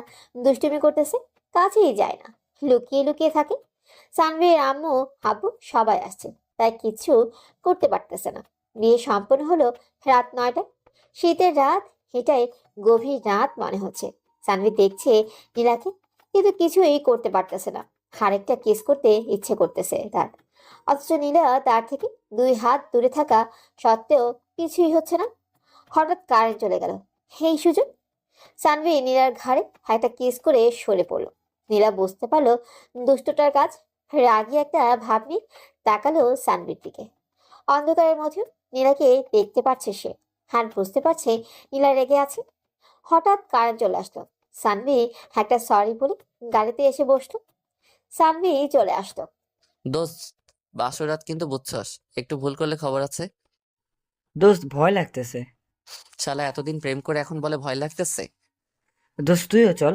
দুষ্টুমি করতেছে, কাছেই যায় না, লুকিয়ে লুকিয়ে থাকে। সানভির আম্মু আব্বু সবাই আসছে, তাই কিছু করতে পারতেছে না। বিয়ে সম্পন্ন হলো রাত 9টায়। শীতের রাত, এটাই গভীর রাত মনে হচ্ছে। সানভি দেখছে নীলাকে, কিন্তু কিছুই করতে পারতেছে না। আরেকটা কিস করতে ইচ্ছে করতেছে তার, অথচ নীলা তার থেকে 2 হাত দূরে থাকা সত্ত্বেও কিছুই হচ্ছে না। হঠাৎ কারেন্ট চলে গেল, এই সুযোগ। সানভি নীলার ঘাড়ে একটা কিস করে সরে পড়লো। নীলা বুঝতে পারলো দুষ্টটার কাজ। রাগী একটা ভাব নিয়ে তাকালো সানভির দিকে। অন্ধকারের মধ্যে নীলাকে দেখতে পাচ্ছে সে, আর বুঝতে পারছে নীলা রেগে আছে। হঠাৎ কারেন্ট চলে আসলো। সানভি একটা সরি বলে গাড়িতে এসে বসলো। সানভি চলে আসলো। দোস্ত, বাসরাত কিন্তু বুঝছস, একটু ভুল করলে খবর আছে। দোস্ত, ভয় লাগতেছে। শালা এতদিন প্রেম করে এখন বলে ভয় লাগতেছে। দোস্ত, তুইও চল।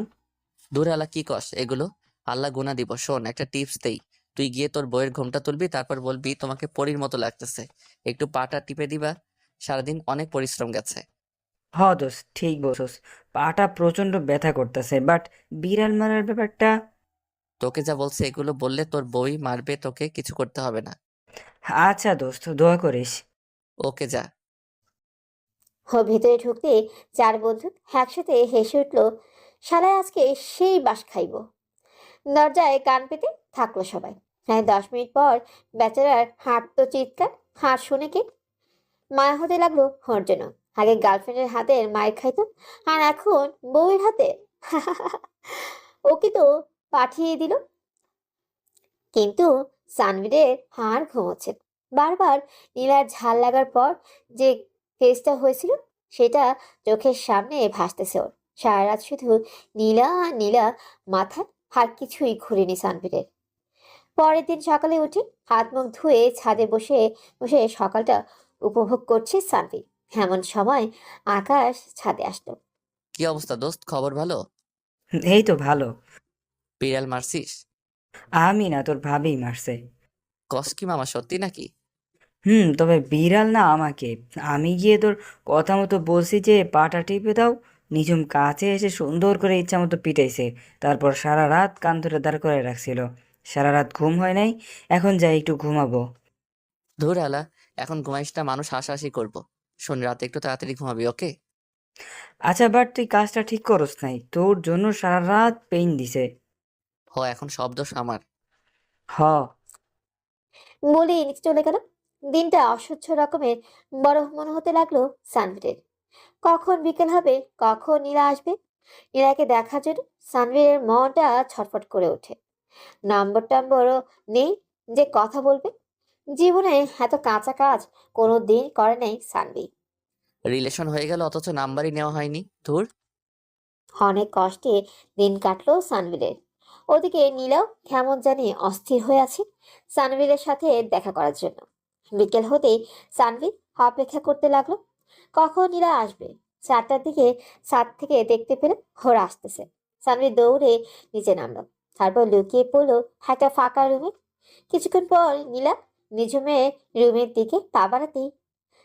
দূরে আল্লাহ কি কস এগুলো? আল্লাহ গুনা দিব। শোন, একটা টিপস দেই। তুই গিয়ে তোর বইয়ের ঘোমটা তুলবি, তারপর বলবি তোমাকে পরীর মতো লাগতেছে। একটু পাটা টিপে দিবা। সারাদিন অনেক পরিশ্রম গেছে। হ দোস্ত, ঠিক বলছস। পাটা প্রচন্ড ব্যথা করতেছে, বাট বিড়াল মারার ব্যাপারটা। তোকে যা বলছে এগুলো বললে তোর বই মারবে, তোকে কিছু করতে হবে না। আচ্ছা দোস্ত, দোয়া করিস। ওকে, যা। ভিতরে ঢুকতে 4 বন্ধু একসাথে হেসে উঠলো। শালা আজকে সেই বাস খাইব। দরজায় কান পেতে থাকলো সবাই। 10 মিনিট পর বেচারার হাঁটতো চিৎকার। হাঁট শুনে কে? মায়া হতে লাগলো ওর জন্য। আগে গার্লফ্রেন্ডের হাতের মায়ের খাইতো, আর এখন বউয়ের হাতে। ওকে তো পাঠিয়ে দিল। কিন্তু সানভীরের হাড় ঘুমোচ্ছে। বারবার নীলার ঝাল লাগার পর যে ফেসটা হয়েছিল সেটা চোখের সামনে ভাসতেছে ওর। সারা রাত শুধু নীলা আর নীলা, মাথায় আর কিছুই ঘুরেনি সানভীরের। পরের দিন সকালে উঠে হাত মুখ ধুয়ে ছাদে বসে বসে সকালটা উপভোগ করছে সানভি। এমন সময় আকাশ ছাদে আসলো। কি অবস্থা দোস্ত, খবর ভালো? এই তো ভালো। বিড়াল মারছিস? আমি না, তোর ভাবেই মারছে। কস কি মামা, সত্যি নাকি? তবে বিড়াল না, আমাকে। আমি গিয়ে তোর কথা মতো বলছি যে পাটা টিপে দাও, নিঝুম কাছে এসে সুন্দর করে ইচ্ছা মতো পিটাইছে। তারপর সারা রাত কান ধরে দাঁড় করে রাখছিল। সারা রাত ঘুম হয় নাই। এখন যাই একটু ঘুমাবো। ধুর আলা, এখন ঘুমাইস না, মানুষ হাসাহাসি করবো। শোন, রাতে একটু তাড়াতাড়ি ঘুমাবি, ওকে? আচ্ছা, বাট তুই কাজটা ঠিক করস নাই, তোর জন্য সারা রাত পেইন দিছে। এখন সব দোষ আমার। হ। বলে নিচে চলে গেল। দিনটা অসহ্য রকমের বড় মনে হতে লাগলো সানভীরের। কখন বিকেল হবে, কখন নীলা আসবে। নীলাকে দেখার জন্য সানভীরের মনটা ছটফট করে ওঠে। নম্বর টম্বরও নেই যে কথা বলবে। জীবনে এত কাঁচা কাজ কোনো দিন করে নাই সানভি। রিলেশন হয়ে গেল অথচ নাম্বারই নেওয়া হয়নি, ধুর। অনেক কষ্টে দিন কাটলো সানভীরের। ওদিকে নীলাও কেমন জানি অস্থির হয়ে আছে সানভীরের সাথে দেখা করার জন্য। বিকেল হতেই সানভীর অপেক্ষা করতে লাগলো কখন নীলা আসবে। 4টার দিকে ছাদ থেকে দেখতে পেল ওরা আসতেছে। সানভীর দৌড়ে নিচে নামলো, তারপর লুকিয়ে পড়লো একটা ফাঁকা রুমে। কিছুক্ষণ পর নীলা নিঝুমে রুমের দিকে পা বাড়াতেই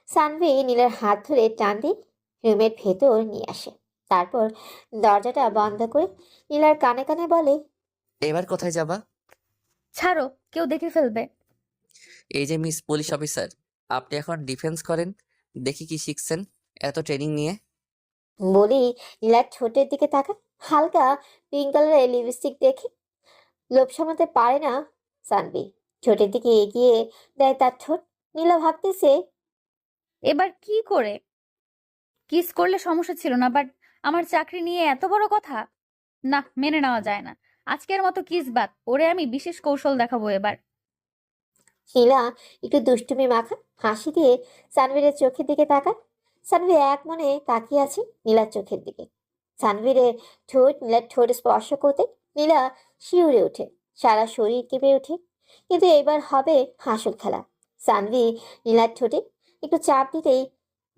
সানভি নীলার হাত ধরে টান দিয়ে রুমের ভেতর নিয়ে আসে। তারপর দরজাটা বন্ধ করে নীলার কানে কানে বলে, এবার কোথায় যাবা? ছাড়ো, কেউ দেখে ফেলবে। এই যে মিস পুলিশ অফিসার, আপনি এখন ডিফেন্স করেন, দেখি কি শিখছেন এত ট্রেনিং নিয়ে। বলি নীলার ঠোঁটের দিকে তাকা। হালকা পিঙ্ক কালারের লিপস্টিক দেখে লোভ সামলাতে পারে না সানভি। ঠোঁটের দিকে এগিয়ে দেয় তার ঠোঁট। নীলা ভাবতেছে, এবার কি করে? কিস করলে সমস্যা ছিল না, বাট আমার চাকরি নিয়ে এত বড় কথা, না, মেনে নেওয়া যায় না। আজকের মতো কিস বাদ, ওরে আমি বিশেষ কৌশল দেখাবো এবার। নীলা একটু দুষ্টুমি মাখা হাসি দিয়ে সানভীরের চোখের দিকে তাকায়। সানভীর এক মনে তাকিয়ে আছে নীলার চোখের দিকে। সানভীরের ঠোঁট নীলার ঠোঁট স্পর্শ করতে নীলা শিউরে ওঠে, সারা শরীর কেঁপে ওঠে। কিন্তু এবার হবে হাসল খেলা। সানভি নীলার ঠোঁটে একটু চাপ দিতেই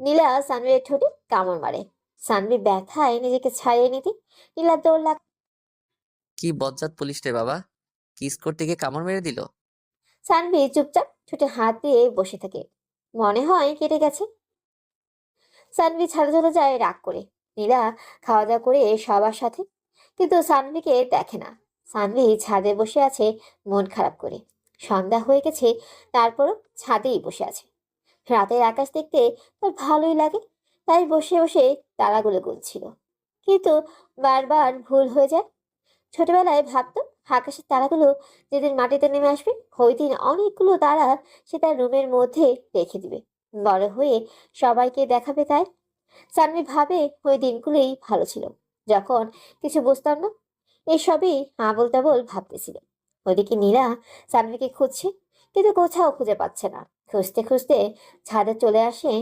নীলা সানভীরের ঠোঁটে কামড় মারে। সানভি ব্যথায় নিজেকে ছাড়িয়ে নিতে নীলার দৌড় লাগ। কি বজ্জাত পুলিশ রে বাবা, কিস করতে গিয়ে কামড় মেরে দিল। সানভি চুপচাপ ঠোঁটে হাত দিয়ে বসে থাকে, মনে হয় কেটে গেছে। সানভি ছাদে চলে যায় রাগ করে। নীলা খাওয়া দাওয়া করে সবার সাথে, কিন্তু সানভিকে দেখে না। সানভি ছাদে বসে আছে মন খারাপ করে। সন্ধ্যা হয়ে গেছে, তারপরও ছাদেই বসে আছে। রাতের আকাশ দেখতে তার ভালোই লাগে, তাই বসে বসে তারাগুলো গুনছিল। কিন্তু বারবার ভুল হয়ে যায়। ছোটবেলায় ভাবতো আকাশের তারাগুলো যেদিন মাটিতে নেমে আসবে ওই দিন অনেকগুলো তারা সে তার রুমের মধ্যে রেখে দিবে, বড় হয়ে সবাইকে দেখাবে। তাই সানভি ভাবে ওই দিনগুলোই ভালো ছিল, যখন কিছু বুঝতাম না, এসবই আবোল তাবোল ভাবতেছিল। ওদিকে নীলা সানভিকে খুঁজছে, কিন্তু কোথাও খুঁজে পাচ্ছে না। খুঁজতে খুঁজতে ছাদে চলে আসে।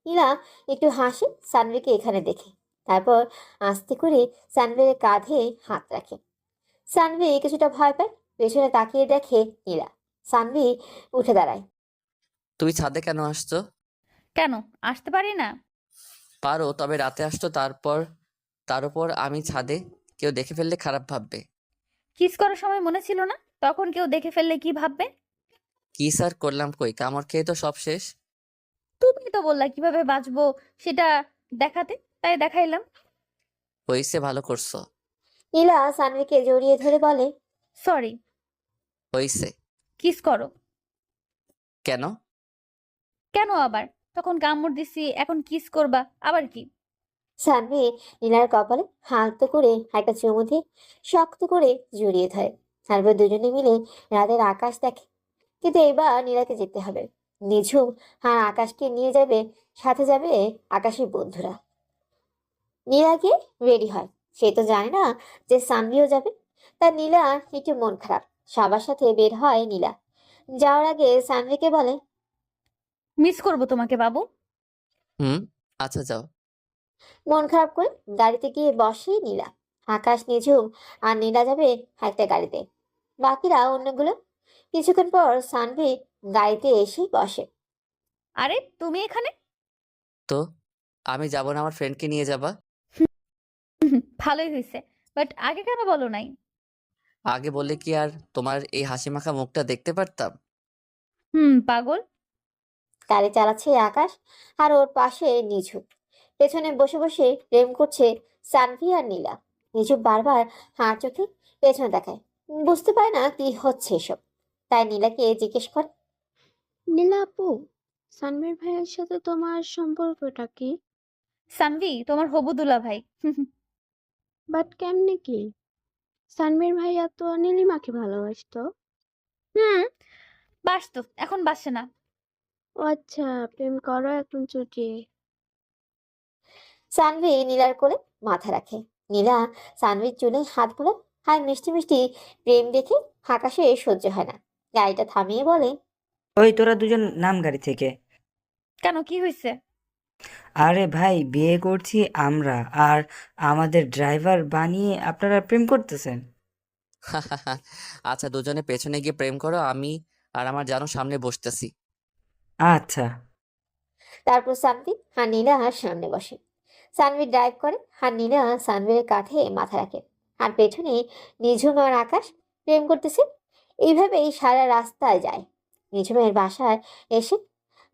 নীলা একটু হাসে সানভিকে এখানে দেখে, তারপর আস্তে করে সানভির কাঁধে হাত রাখে। সানভি কিছুটা ভয় পায়, পেছনে তাকিয়ে দেখে নীলা। সানভি উঠে দাঁড়ায়। তুই ছাদে কেন আসছো? কেন আসতে পারি না? পারো, তবে রাতে আসতো। তার উপর আমি ছাদে, কেউ দেখে ফেললে খারাপ ভাববে। কিস করার সময় মনে ছিল না তখন কেউ দেখে ফেললে কি ভাববে? কি স্যার করলাম কই, কামড় খেয়ে তো সব শেষ। তুমি তো বললা কিভাবে বাঁচবো সেটা দেখাতে, তাই দেখাইলাম। হইছে, ভালো করছো। নীলা সানভিকে জড়িয়ে ধরে বলে, সরি। হইছে। কিস করো। কেন? কেন আবার? তখন কামড় দিছি, এখন কিস করবা আবার কি? সানভি নীলার কপালে হালতো করে একটা চুমু দিয়ে শক্ত করে জড়িয়ে ধরে। তারপর দুজনে মিলে রাতের আকাশ দেখে। কিন্তু এবার নীলাকে যেতে হবে। নিঝুম আর আকাশকে নিয়ে যাবে, সাথে যাবে আকাশের বন্ধুরা। নীলা গিয়ে রেডি হয়। সে তো জানে না যে সানভিও যাবে। তার নীলা একটু মন খারাপ। সবার সাথে বের হয় নীলা। যাওয়ার আগে সানভিকে বলে, মিস করবো তোমাকে বাবু। হুম, আচ্ছা যাও। মন খারাপ করে গাড়িতে গিয়ে বসে নীলা। আকাশ, নিঝুম আর নীলা যাবে একটা গাড়িতে, বাকিরা অন্যগুলো। কিছুক্ষণ পর সানভি গাড়িতে এসে বসে। আরে তুমি এখানে? তো আমি যাব না, আমার ফ্রেন্ডকে নিয়ে যাবা? ভালোই হয়েছে, বাট আগে কেন বলো নাই? আগে বললে কি আর তোমার এই হাসি মাখা মুখটা দেখতে পারতাম? পাগল। গাড়ি চালাচ্ছে আকাশ, আর ওর পাশে নিঝুম। পেছনে বসে বসে প্রেম করছে সানভি আর নীলা। নিঝুম বারবার হাঁ চোখে পেছনে দেখায়, বুঝতে পারে না কি হচ্ছে এসব। তাই নীলাকে জিজ্ঞেস করে, নীলা আপু, সানভীর ভাইয়ের সাথে তোমার সম্পর্কটা কি? সানভি তোমার হবু দুলা ভাই। বাট কেমনে কি? সানভীর ভাইয়া তো নীলিমাকে ভালোবাসতো। হুম, বাসতো, এখন বাসে না। ও আচ্ছা, প্রেম করো এখন চুটিয়ে। সানভি নীলার কোলে মাথা রাখে। নীলা সানভির চুলে হাত বোলায়, আর মিষ্টি মিষ্টি প্রেম দেখে আকাশে সহ্য হয় না। গাড়িটা থামিয়ে বলে, ওই তোরা দুজন নাম গাড়ি থেকে। কেন, কি হয়েছে? আরে ভাই, বিয়ে করছি আমরা, আর আমাদের ড্রাইভার বানিয়ে আপনারা প্রেম করতেছেন? আচ্ছা, দুজনে পেছনে গিয়ে প্রেম করো, আমি আর আমার জানো সামনে বসতেছি। আচ্ছা। তারপর সানভি আর নীলা সামনে বসে। সানভি ড্রাইভ করে আর নীলা সানভির কাঁধে মাথা রাখে। আর পেছনে নিঝুম আর আকাশ প্রেম করতেছে। এইভাবেই সারা রাস্তায় যায়। নিঝুমের বাসায় এসে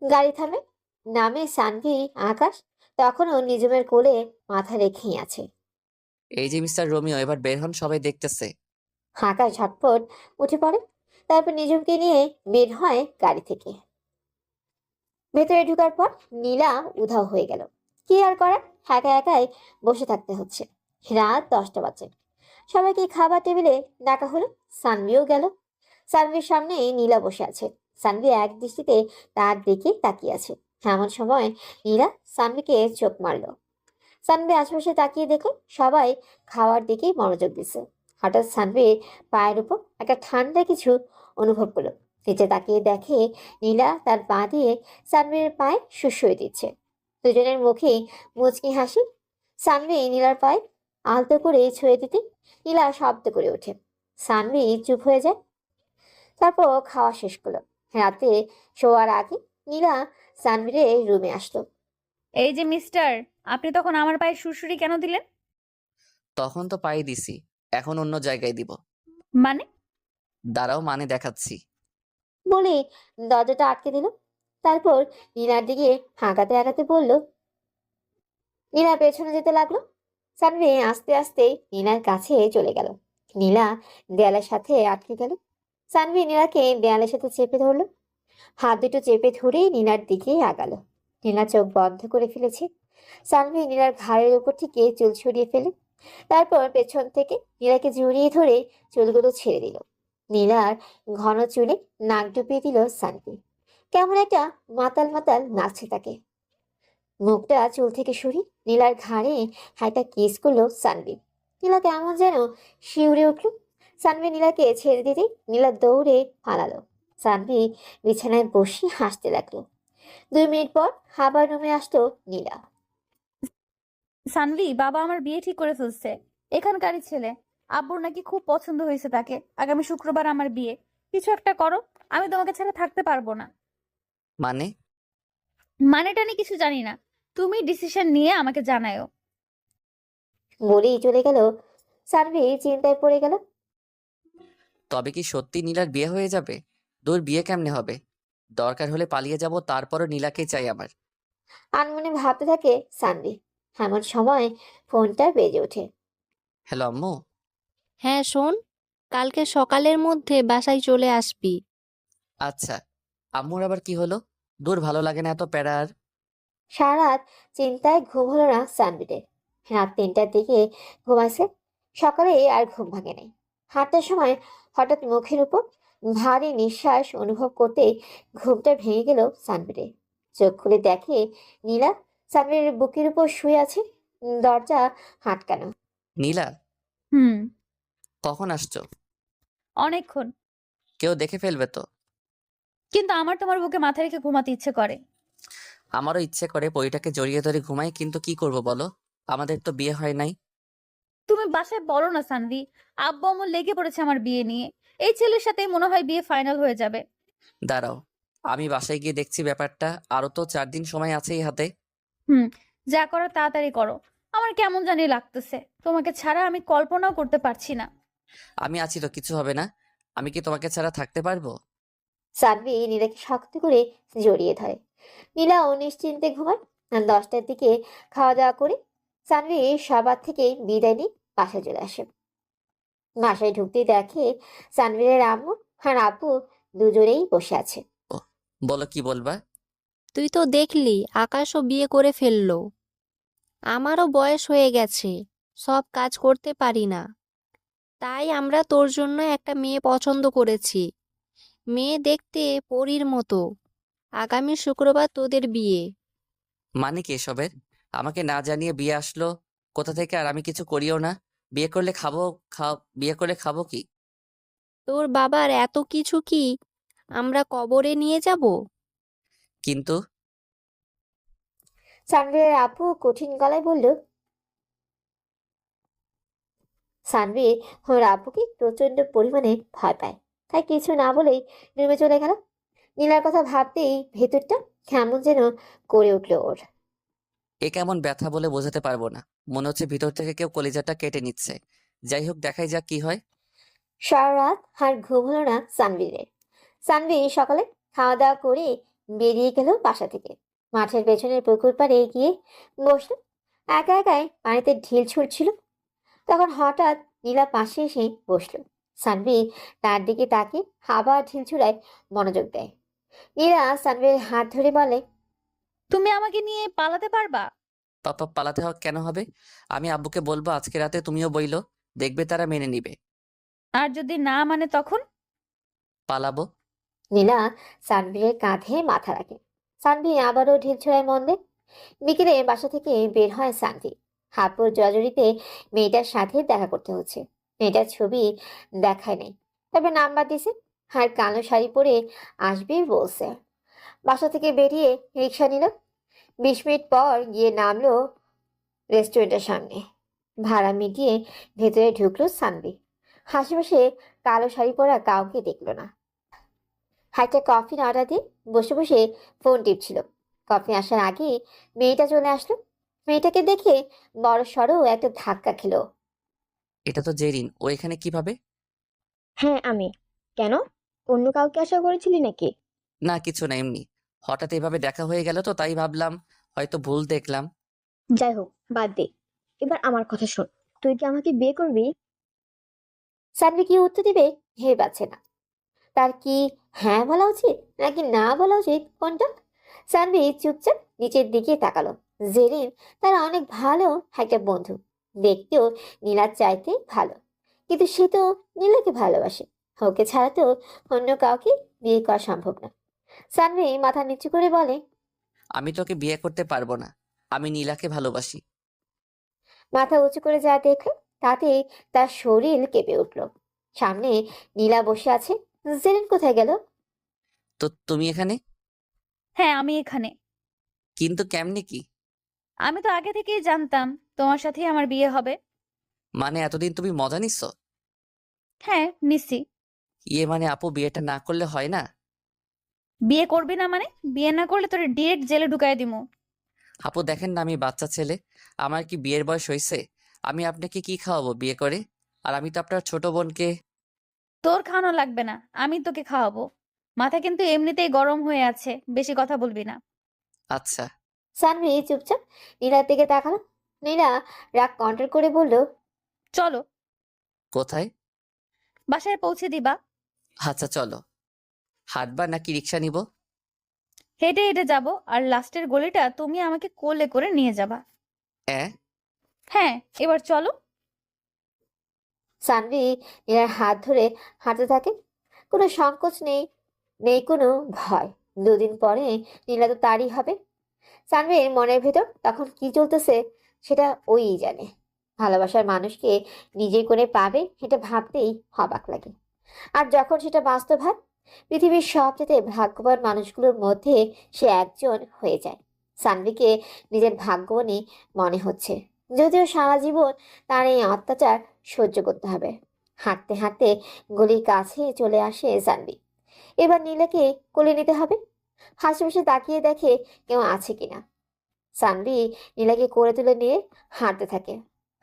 গাড়ি থামে, নামে সানভি, আকাশ তখনও নিঝুমের কোলে মাথা রেখেই আছে। এই যে মিস্টার রোমিও, এবার বের হন, সবাই দেখতেছে। আকাশ ঝটপট উঠে পড়ে। তারপর নিঝুমকে নিয়ে বের হয় গাড়ি থেকে। ভেতরে ঢোকার পর নীলা উধাও হয়ে গেল। কি আর করার, একা একাই বসে থাকতে হচ্ছে। রাত 10টা বাজে। সবাইকে খাবার টেবিলে ডাকা হলো। সানভিও গেল। সানভির সামনে নীলা বসে আছে। সানভি এক দৃষ্টিতে তার দিকে তাকিয়ে আছে। এমন সময় নীলা সানভিকে চোখ মারলো। সানভি আশেপাশে তাকিয়ে দেখো সবাই খাওয়ার দিকেই মনোযোগ দিচ্ছে। হঠাৎ সানভির পায়ের উপর একটা ঠান্ডা কিছু অনুভব করলো। নিচে তাকিয়ে দেখে নীলা তার পা দিয়ে সানভির পায়ে সুসই দিচ্ছে। দুজনের মুখেই মুচকি হাসি। সানভি নীলার পায়ে আলতো করে ছুঁয়ে দিতে নীলা শব্দ করে ওঠে। সানভি চুপ হয়ে যায়। তারপর খাওয়া শেষ করলো। রাতে শোয়ার আগে নীলা সানভির রুমে আসলো। এই যে মিস্টার, আপনি তখন আমার পায়ে সুড়সুড়ি কেন দিলেন? তখন তো পাই দিছি, এখন অন্য জায়গায় দিব। মানে? দাঁড়াও, মানে দেখাচ্ছি। বলে দরজাটা আটকে দিল। তারপর নীলার দিকে হাঁকাতে হাঁকাতে বলল। নীলা পেছনে যেতে লাগলো। সানভি আস্তে আস্তে নীলার কাছে চলে গেল। নীলা দেয়ালের সাথে আটকে গেল। সানভি নীলাকে দেয়ালের সাথে চেপে ধরলো। হাত দুটো চেপে ধরে নীলার দিকে আগালো। নীলা চোখ বন্ধ করে ফেলেছে। সানভি নীলার ঘাড়ের উপর থেকে চুল ছড়িয়ে ফেলে। তারপর পেছন থেকে নীলাকে জড়িয়ে ধরে চুলগুলো ছেড়ে দিল। নীলার ঘন চুলে নাক ডুবিয়ে দিল সানভি। কেমন একটা মাতাল মাতাল নাচছে তাকে। মুখটা চুল থেকে সরিয়ে নীলার ঘাড়ে হাইটা কিস করলো সানভি। নীলা কেমন যেন শিউরে উঠল। সানভি নীলাকে ছেড়ে দিতে নীলা দৌড়ে পালালো। সানভি বিছানায় বসে হাসতে লাগলো। 2 মিনিট পর আবার রুমে আসতো নীলা। সানভি, বাবা আমার বিয়ে ঠিক করে ফেলছে। এখানকারই ছেলে। আব্বুর নাকি খুব পছন্দ হয়েছে তাকে। আগামী শুক্রবার আমার বিয়ে। কিছু একটা করো, আমি তোমাকে ছাড়া থাকতে পারবো না। মানে? মানেটা নিয়ে কিছু জানি না, তুমি ডিসিশন নিয়ে আমাকে জানায়ও। বলেই চলে গেল। সানভি চিন্তায় পড়ে গেল। তবে কি সত্যি নীলার বিয়ে হয়ে যাবে? দূর, বিয়ে কেমনে হবে? দরকার হলে পালিয়ে যাব, তারপরও নীলাকেই চাই আমার। আনমনে ভাবতে থাকে সানভি। এমন সময় ফোনটা বেজে ওঠে। হ্যালো আম্মু। হ্যাঁ শোন, কালকে সকালের মধ্যে বাসায় চলে আসবি। আচ্ছা। আম্মুর আবার কি হলো? দূর, ভালো লাগে না এত প্যারা আর। সারা রাত চিন্তায় ঘুম হলো না সানভিদের। রাত 3টার দিকে ঘুমাইছে। সকালে আর ঘুম ভাঙে নাই। 8টার সময় হঠাৎ মুখের উপর ভারী নিঃশ্বাস অনুভব করতেই ঘুমটা ভেঙে গেল সানভিরের। চোখ খুলে দেখে নীলা সানভিরের বুকের উপর শুয়ে আছে। দরজা আটকানো। নীলা, হুম। কখন আসছো? অনেকক্ষণ। কেউ দেখে ফেলবে তো? কিন্তু আমার তোমার বুকে মাথা রেখে ঘুমাতে ইচ্ছে করে। আমারও ইচ্ছে করে পরিটাকে জড়িয়ে ধরে ঘুমাই, কিন্তু কি করব বলো, আমাদের তো বিয়ে হয় নাই। তুমি বাসায় বলো না সানভি, আব্বু আম্মু লেগে পড়েছে আমার বিয়ে নিয়ে। এই ছেলের সাথে মনে হয় বিয়ে ফাইনাল হয়ে যাবে। দাঁড়াও, আমি বাসায় গিয়ে দেখছি ব্যাপারটা। আরো তো 4 দিন সময় আছেই হাতে। হুম, যা করো তাড়াতাড়ি করো। আমার কেমন জানি লাগতেছে, তোমাকে ছাড়া আমি কল্পনাও করতে পারছি না। আমি আছি তো, কিছু হবে না। আমি কি তোমাকে ছাড়া থাকতে পারবো? সানভি নীলাকে শক্ত করে জড়িয়ে ধরে। নীলাও নিশ্চিন্তে ঘুমায়। আর 10টার দিকে খাওয়া দাওয়া করে সানভি সবার থেকে বিদায় নিয়ে বাসায় চলে আসে। বাসায় ঢুকতেই দেখে সানভীরের আম্মু আর আপু দুজনেই বসে আছে। বলো, কি বলবা? তুই তো দেখলি আকাশও বিয়ে করে ফেললো। আমারও বয়স হয়ে গেছে, সব কাজ করতে পারি না। তাই আমরা তোর জন্য একটা মেয়ে পছন্দ করেছি। মেয়ে দেখতে পরীর মতো। আগামী শুক্রবার তোদের বিয়ে। মানে কি এসবের? আমাকে না জানিয়ে বিয়ে আসলো কোথা থেকে? আর আমি কিছু করিও না। বিয়ে করলে খাবো? বিয়ে করলে খাবো কি? তোর বাবার এত কিছু কি আমরা কবরে নিয়ে যাব? কিন্তু সানভীরের আপু কঠিন গলায় বলল, সানভি ওর আব্বুকে প্রচন্ড পরিমাণে ভয় পায়, তাই কিছু না বলেই রুমে চলে গেল। নীলার কথা ভাবতেই ভেতরটা কেমন যেন করে উঠলো ওর। এ কেমন ব্যথা বলে বোঝাতে পারবো না, মনে হচ্ছে ভিতর থেকে কেউ কলিজাটা কেটে নিচ্ছে। যাই হোক, দেখাই যাক কি হয়। সারা রাত আর ঘুম হলো না সানভীরের। সানভি সকালে খাওয়া দাওয়া করে বেরিয়ে গেল বাসা থেকে। মাঠের পেছনের পুকুর পাড়ে গিয়ে বসলো। একা একাই পানিতে ঢিল ছুটছিল। তখন হঠাৎ নীলা পাশে এসে বসলো। সানভি তার দিকে তাকিয়ে আবার ঢিল ছুড়ায় মনোযোগ দেয়। নীলা সানভির হাত ধরে বলে, তুমি আমাকে নিয়ে পালাতে পারবা? পাপা পালাতে কেন হবে? আমি আব্বুকে বলবো আজকে রাতে, তুমিও বইলো, দেখবে তারা মেনে নিবে। আর যদি না মানে তখন? পালাবো। নীলা সানভীরের কাঁধে মাথা রাখে। সানভি আবারও ঢিল ছোড়ায় মন দেয়। বিকেলে বাসা থেকে বের হয় সানভি। হাপুর জর্জরিতে মেয়েটার সাথে দেখা করতে হচ্ছে। মেয়েটার ছবি দেখায় নাই, তবে নাম্বার দিছে আর কালো শাড়ি পরে আসবে বলছে। বাসা থেকে বেরিয়ে রিক্সা নিল। 20 মিনিট পর গিয়ে নামলো রেস্টুরেন্টের সামনে। ভাড়া মিটিয়ে ভেতরে ঢুকলো সানভি। আশেপাশে কালো শাড়ি পরা কাউকে দেখলো না। একটা কফি অর্ডার দিয়ে বসে বসে ফোন টিপছিল। কফি আসার আগে মেয়েটা চলে আসলো। মেয়েটাকে দেখে বড় সড়ো একটা ধাক্কা খেলো। এটা তো জেরিন, ও এখানে কিভাবে? হ্যাঁ আমি। কেন, অন্য কাউকে আশা করেছিলি নাকি? না কিছু না, এমনি হঠাৎ এভাবে দেখা হয়ে গেল তো তাই ভাবলাম হয়তো ভুল দেখলাম। যাই হোক, বাদ দে। এবার আমার কথা শোন, তুই কি আমাকে বিয়ে করবি? সানভি কি উত্তর দিবে ভেবে পাচ্ছে না। তার কি হ্যাঁ বলা উচিত নাকি না বলা উচিত কোনটা? সানভি চুপচাপ নিচের দিকে তাকালো। জেরিন তার অনেক ভালো একটা বন্ধু, দেখতেও নীলার চাইতে ভালো, কিন্তু সে তো নীলাকে ভালোবাসে। ওকে ছাড়া তো অন্য কাউকে বিয়ে করা সম্ভব না। সানভি মাথা নিচু করে বলে, আমি তোকে বিয়ে করতে পারবো না, আমি নীলাকে ভালোবাসি। মাথা উঁচু করে যা দেখলো তাতে তার শরীর কেঁপে উঠল। সামনে নীলা বসে আছে। জেরিন কোথায় গেল? তো তুমি এখানে? হ্যাঁ আমি এখানে। কিন্তু কেমনে কি? আমি তো আগে থেকেই জানতাম তোমার সাথেই আমার বিয়ে হবে। মানে এতদিন তুমি মজা নিচ্ছ? হ্যাঁ নিশ্চি। ইয়ে মানে আপু, বিয়েটা না করলে হয় না? বিয়ে করবি না মানে? বিয়ে না করলে তোর ডিরেক্ট জেলে ঢুকাই দিমু। আপু দেখেন না, আমি বাচ্চা ছেলে, আমার কি বিয়ের বয়স হয়েছে? আমি আপনাকে কি খাওয়াবো বিয়ে করে? আর আমি তো আপনার ছোট বোনকে। তোর খাওয়ানো লাগবে না, আমি তোকে খাওয়াবো। মাথা কিন্তু এমনিতেই গরম হয়ে আছে, বেশি কথা বলবি না। আচ্ছা। সানভি চুপচাপ নীলার দিকে তাকালো। নীলা রাগ কন্ট্রোল করে বলল, চলো। কোথায়? বাসায় পৌঁছে দিবা। আচ্ছা চলো। হাঁটবা নাকি রিক্সা নিব? হেঁটে হেঁটে যাব, আর লাস্টের গলিটা তুমি আমাকে কোলে করে নিয়ে যাবা। হ্যাঁ এবার চলো। সানভি নীলার হাত ধরে হাঁটতে থাকে। কোনো সংকোচ নেই, নেই কোনো ভয়। 2 দিন পরে নীলা তো তারই হবে। সানভির মনের ভেতর তখন কি চলতেছে সেটা ওই জানে। ভালোবাসার মানুষকে নিজে করে পাবে এটা ভাবতেই অবাক লাগে। আর যখন সেটা বাস্তব হয়, পৃথিবীর সবচেয়ে ভাগ্যবান মানুষগুলোর মধ্যে সে একজন হয়ে যায়। সানভিকে নিজের ভাগ্যবানই মনে হচ্ছে, যদিও সারা জীবন তার এই অত্যাচার সহ্য করতে হবে। হাঁটতে হাঁটতে গলির কাছে চলে আসে সানভি। এবার নীলাকে কোলে নিতে হবে। আশেপাশে তাকিয়ে দেখে কেউ আছে কিনা। সানভি নীলাকে কোলে তুলে নিয়ে হাঁটতে থাকে।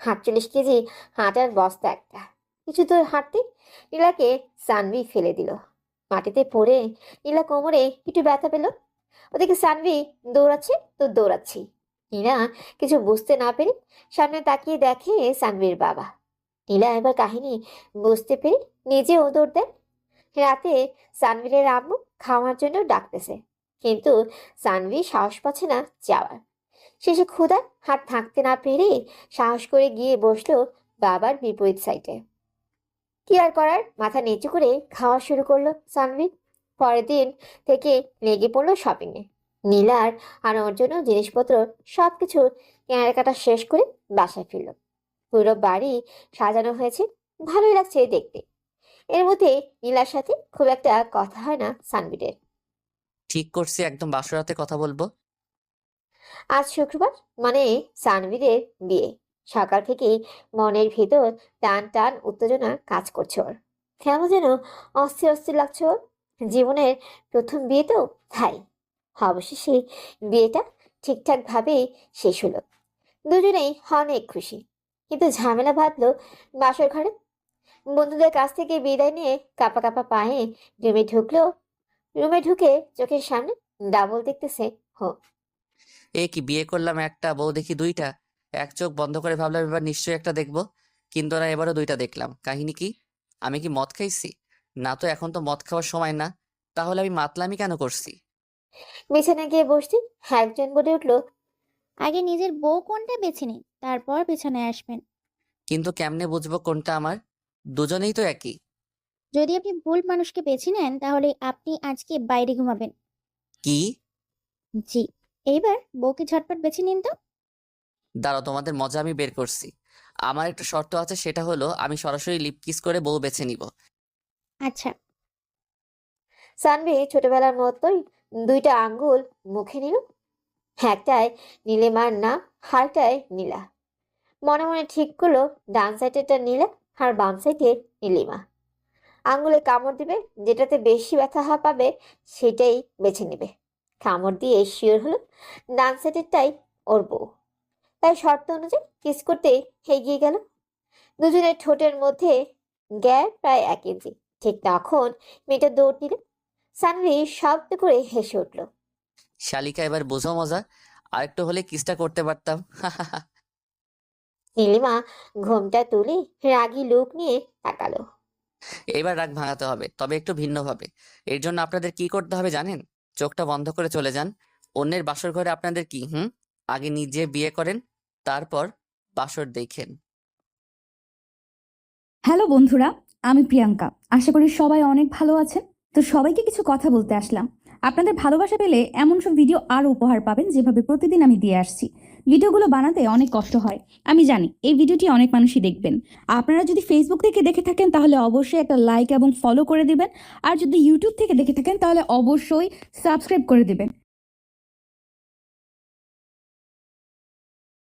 48 কেজি হাঁটার বস্তা একটা। কিছু দূর হাঁটতে নীলাকে সানভি ফেলে দিল। মাটিতে পড়ে নীলা কোমরে একটু ব্যথা পেল। ওদিকে সানভি দৌড়াচ্ছে তো দৌড়াচ্ছি। নীলা কিছু বুঝতে না পেরে সামনে তাকিয়ে দেখে সানভির বাবা। নীলা এবার কাহিনী বুঝতে পেরে নিজেও দৌড় দেয়। রাতে সানভীরের আম্মু খাওয়ার জন্য ডাকতেছে, কিন্তু সানভি সাহস পাচ্ছে না যাওয়ার। শেষে ক্ষুধায় হাত থাকতে না পেরে সাহস করে গিয়ে বসলো বাবার বিপরীত সাইডে। কি আর করার, মাথা নিচু করে খাওয়া শুরু করলো সানভি। পরের দিন থেকে লেগে পড়লো শপিং এ। নীলার আর ওর জন্য জিনিসপত্র সবকিছু কেনাকাটা শেষ করে বাসায় ফিরল। পুরো বাড়ি সাজানো হয়েছে, ভালোই লাগছে দেখতে। এর মধ্যে নীলার সাথে খুব একটা কথা হয় না সানভীরের। ঠিক করছি, একদম বাসরাতে কথা বলবো। আজ শুক্রবার, মানে সানভীরের বিয়ে। সকাল থেকেই মনের ভিতর টান টান উত্তেজনা কাজ করছে ওর। কেমন যেন অস্থির অস্থির লাগছে ওর। জীবনের প্রথম বিয়ে তো, তাই অবশেষে বিয়েটা ঠিকঠাক ভাবে শেষ হলো। দুজনেই অনেক খুশি, কিন্তু ঝামেলা বাঁধলো বাসর ঘরে। বন্ধুদের কাছ থেকে বিদায় নিয়ে কাপা কাপা পায়ে রুমে ঢুকে চোখের সামনে ডাবল দেখতেছে হো। এ কি বিয়ে করলাম একটা, বউ দেখি দুইটা। এক চোখ বন্ধ করে ভাবলাম এবার নিশ্চয়ই একটা দেখবো, কিন্তু না, এবারও দুইটা দেখলাম। কাহিনী কি? আমি কি মদ খাইছি? না তো, এখন তো মদ খাওয়ার সময় না। তাহলে আমি মাতলামি কেন করছি? বিছানায় গিয়ে বসতে একজন বলে উঠলো, আগে নিজের বউ কোনটা বেছে নিন, তারপর বিছানায় আসবেন। কিন্তু কেমনে বুঝবো কোনটা আমার? দুজনেই তো একই। যদি আপনি ভুল মানুষকে বেছে নেন তাহলে আপনি আজকে বাইরে ঘুমাবেন। কি? জি। এইবার বউকে ঝটপট বেছে নিন তো। দাঁড়াও, তোমাদের মজা আমি বের করছি। আমার একটা শর্ত আছে, সেটা হলো আমি সরাসরি লিপ কিস করে বউ বেছে নিব। আচ্ছা। সানভি ছোটবেলার মতোই দুইটা আঙ্গুল মুখে নিল। একটায় নীলিমার নাম, আরেকটায় নীলা। মনে মনে ঠিক করলো ডান সাইডেরটা নীলা আর বাম সাইডে নীলিমা। আঙ্গুলে কামড় দিবে, যেটাতে বেশি ব্যথা পাবে সেটাই বেছে নেবে। কামড় দিয়ে শিওর হলো ডান সাইডেরটাই ওর বউ। তাই শর্ত অনুযায়ী কিস করতে এগিয়ে গেল। দুজনের ঠোঁটের মধ্যে গ্যাপ প্রায় 1 ইঞ্চি। ঠিক তখন মেয়েটা দৌড় দিল। সানভি শব্দ করে হেসে উঠল। শালিকা, এবার বোঝো মজা। আরেকটু হলে কিসটা করতে পারতাম। নীলিমা ঘোমটা তুলে রাগী লোক নিয়ে তাকালো। এবার রাগ ভাঙাতে হবে, তবে একটু ভিন্নভাবে। এর জন্য আপনাদের কি করতে হবে জানেন? চোখটা বন্ধ করে চলে যান। অন্যের বাসর ঘরে আপনাদের কি আগে নিজে বিয়ে করেন, তারপর বাসর দেখেন। হ্যালো বন্ধুরা, আমি প্রিয়াঙ্কা। আশা করি সবাই অনেক ভালো আছেন। তো সবাইকে কিছু কথা বলতে আসলাম। আপনাদের ভালোবাসা পেলে এমন সব ভিডিও আরও উপহার পাবেন, যেভাবে প্রতিদিন আমি দিয়ে আসছি। ভিডিওগুলো বানাতে অনেক কষ্ট হয়, আমি জানি। এই ভিডিওটি অনেক মানুষই দেখবেন। আপনারা যদি ফেসবুক থেকে দেখে থাকেন তাহলে অবশ্যই একটা লাইক এবং ফলো করে দিবেন। আর যদি ইউটিউব থেকে দেখে থাকেন তাহলে অবশ্যই সাবস্ক্রাইব করে দিবেন।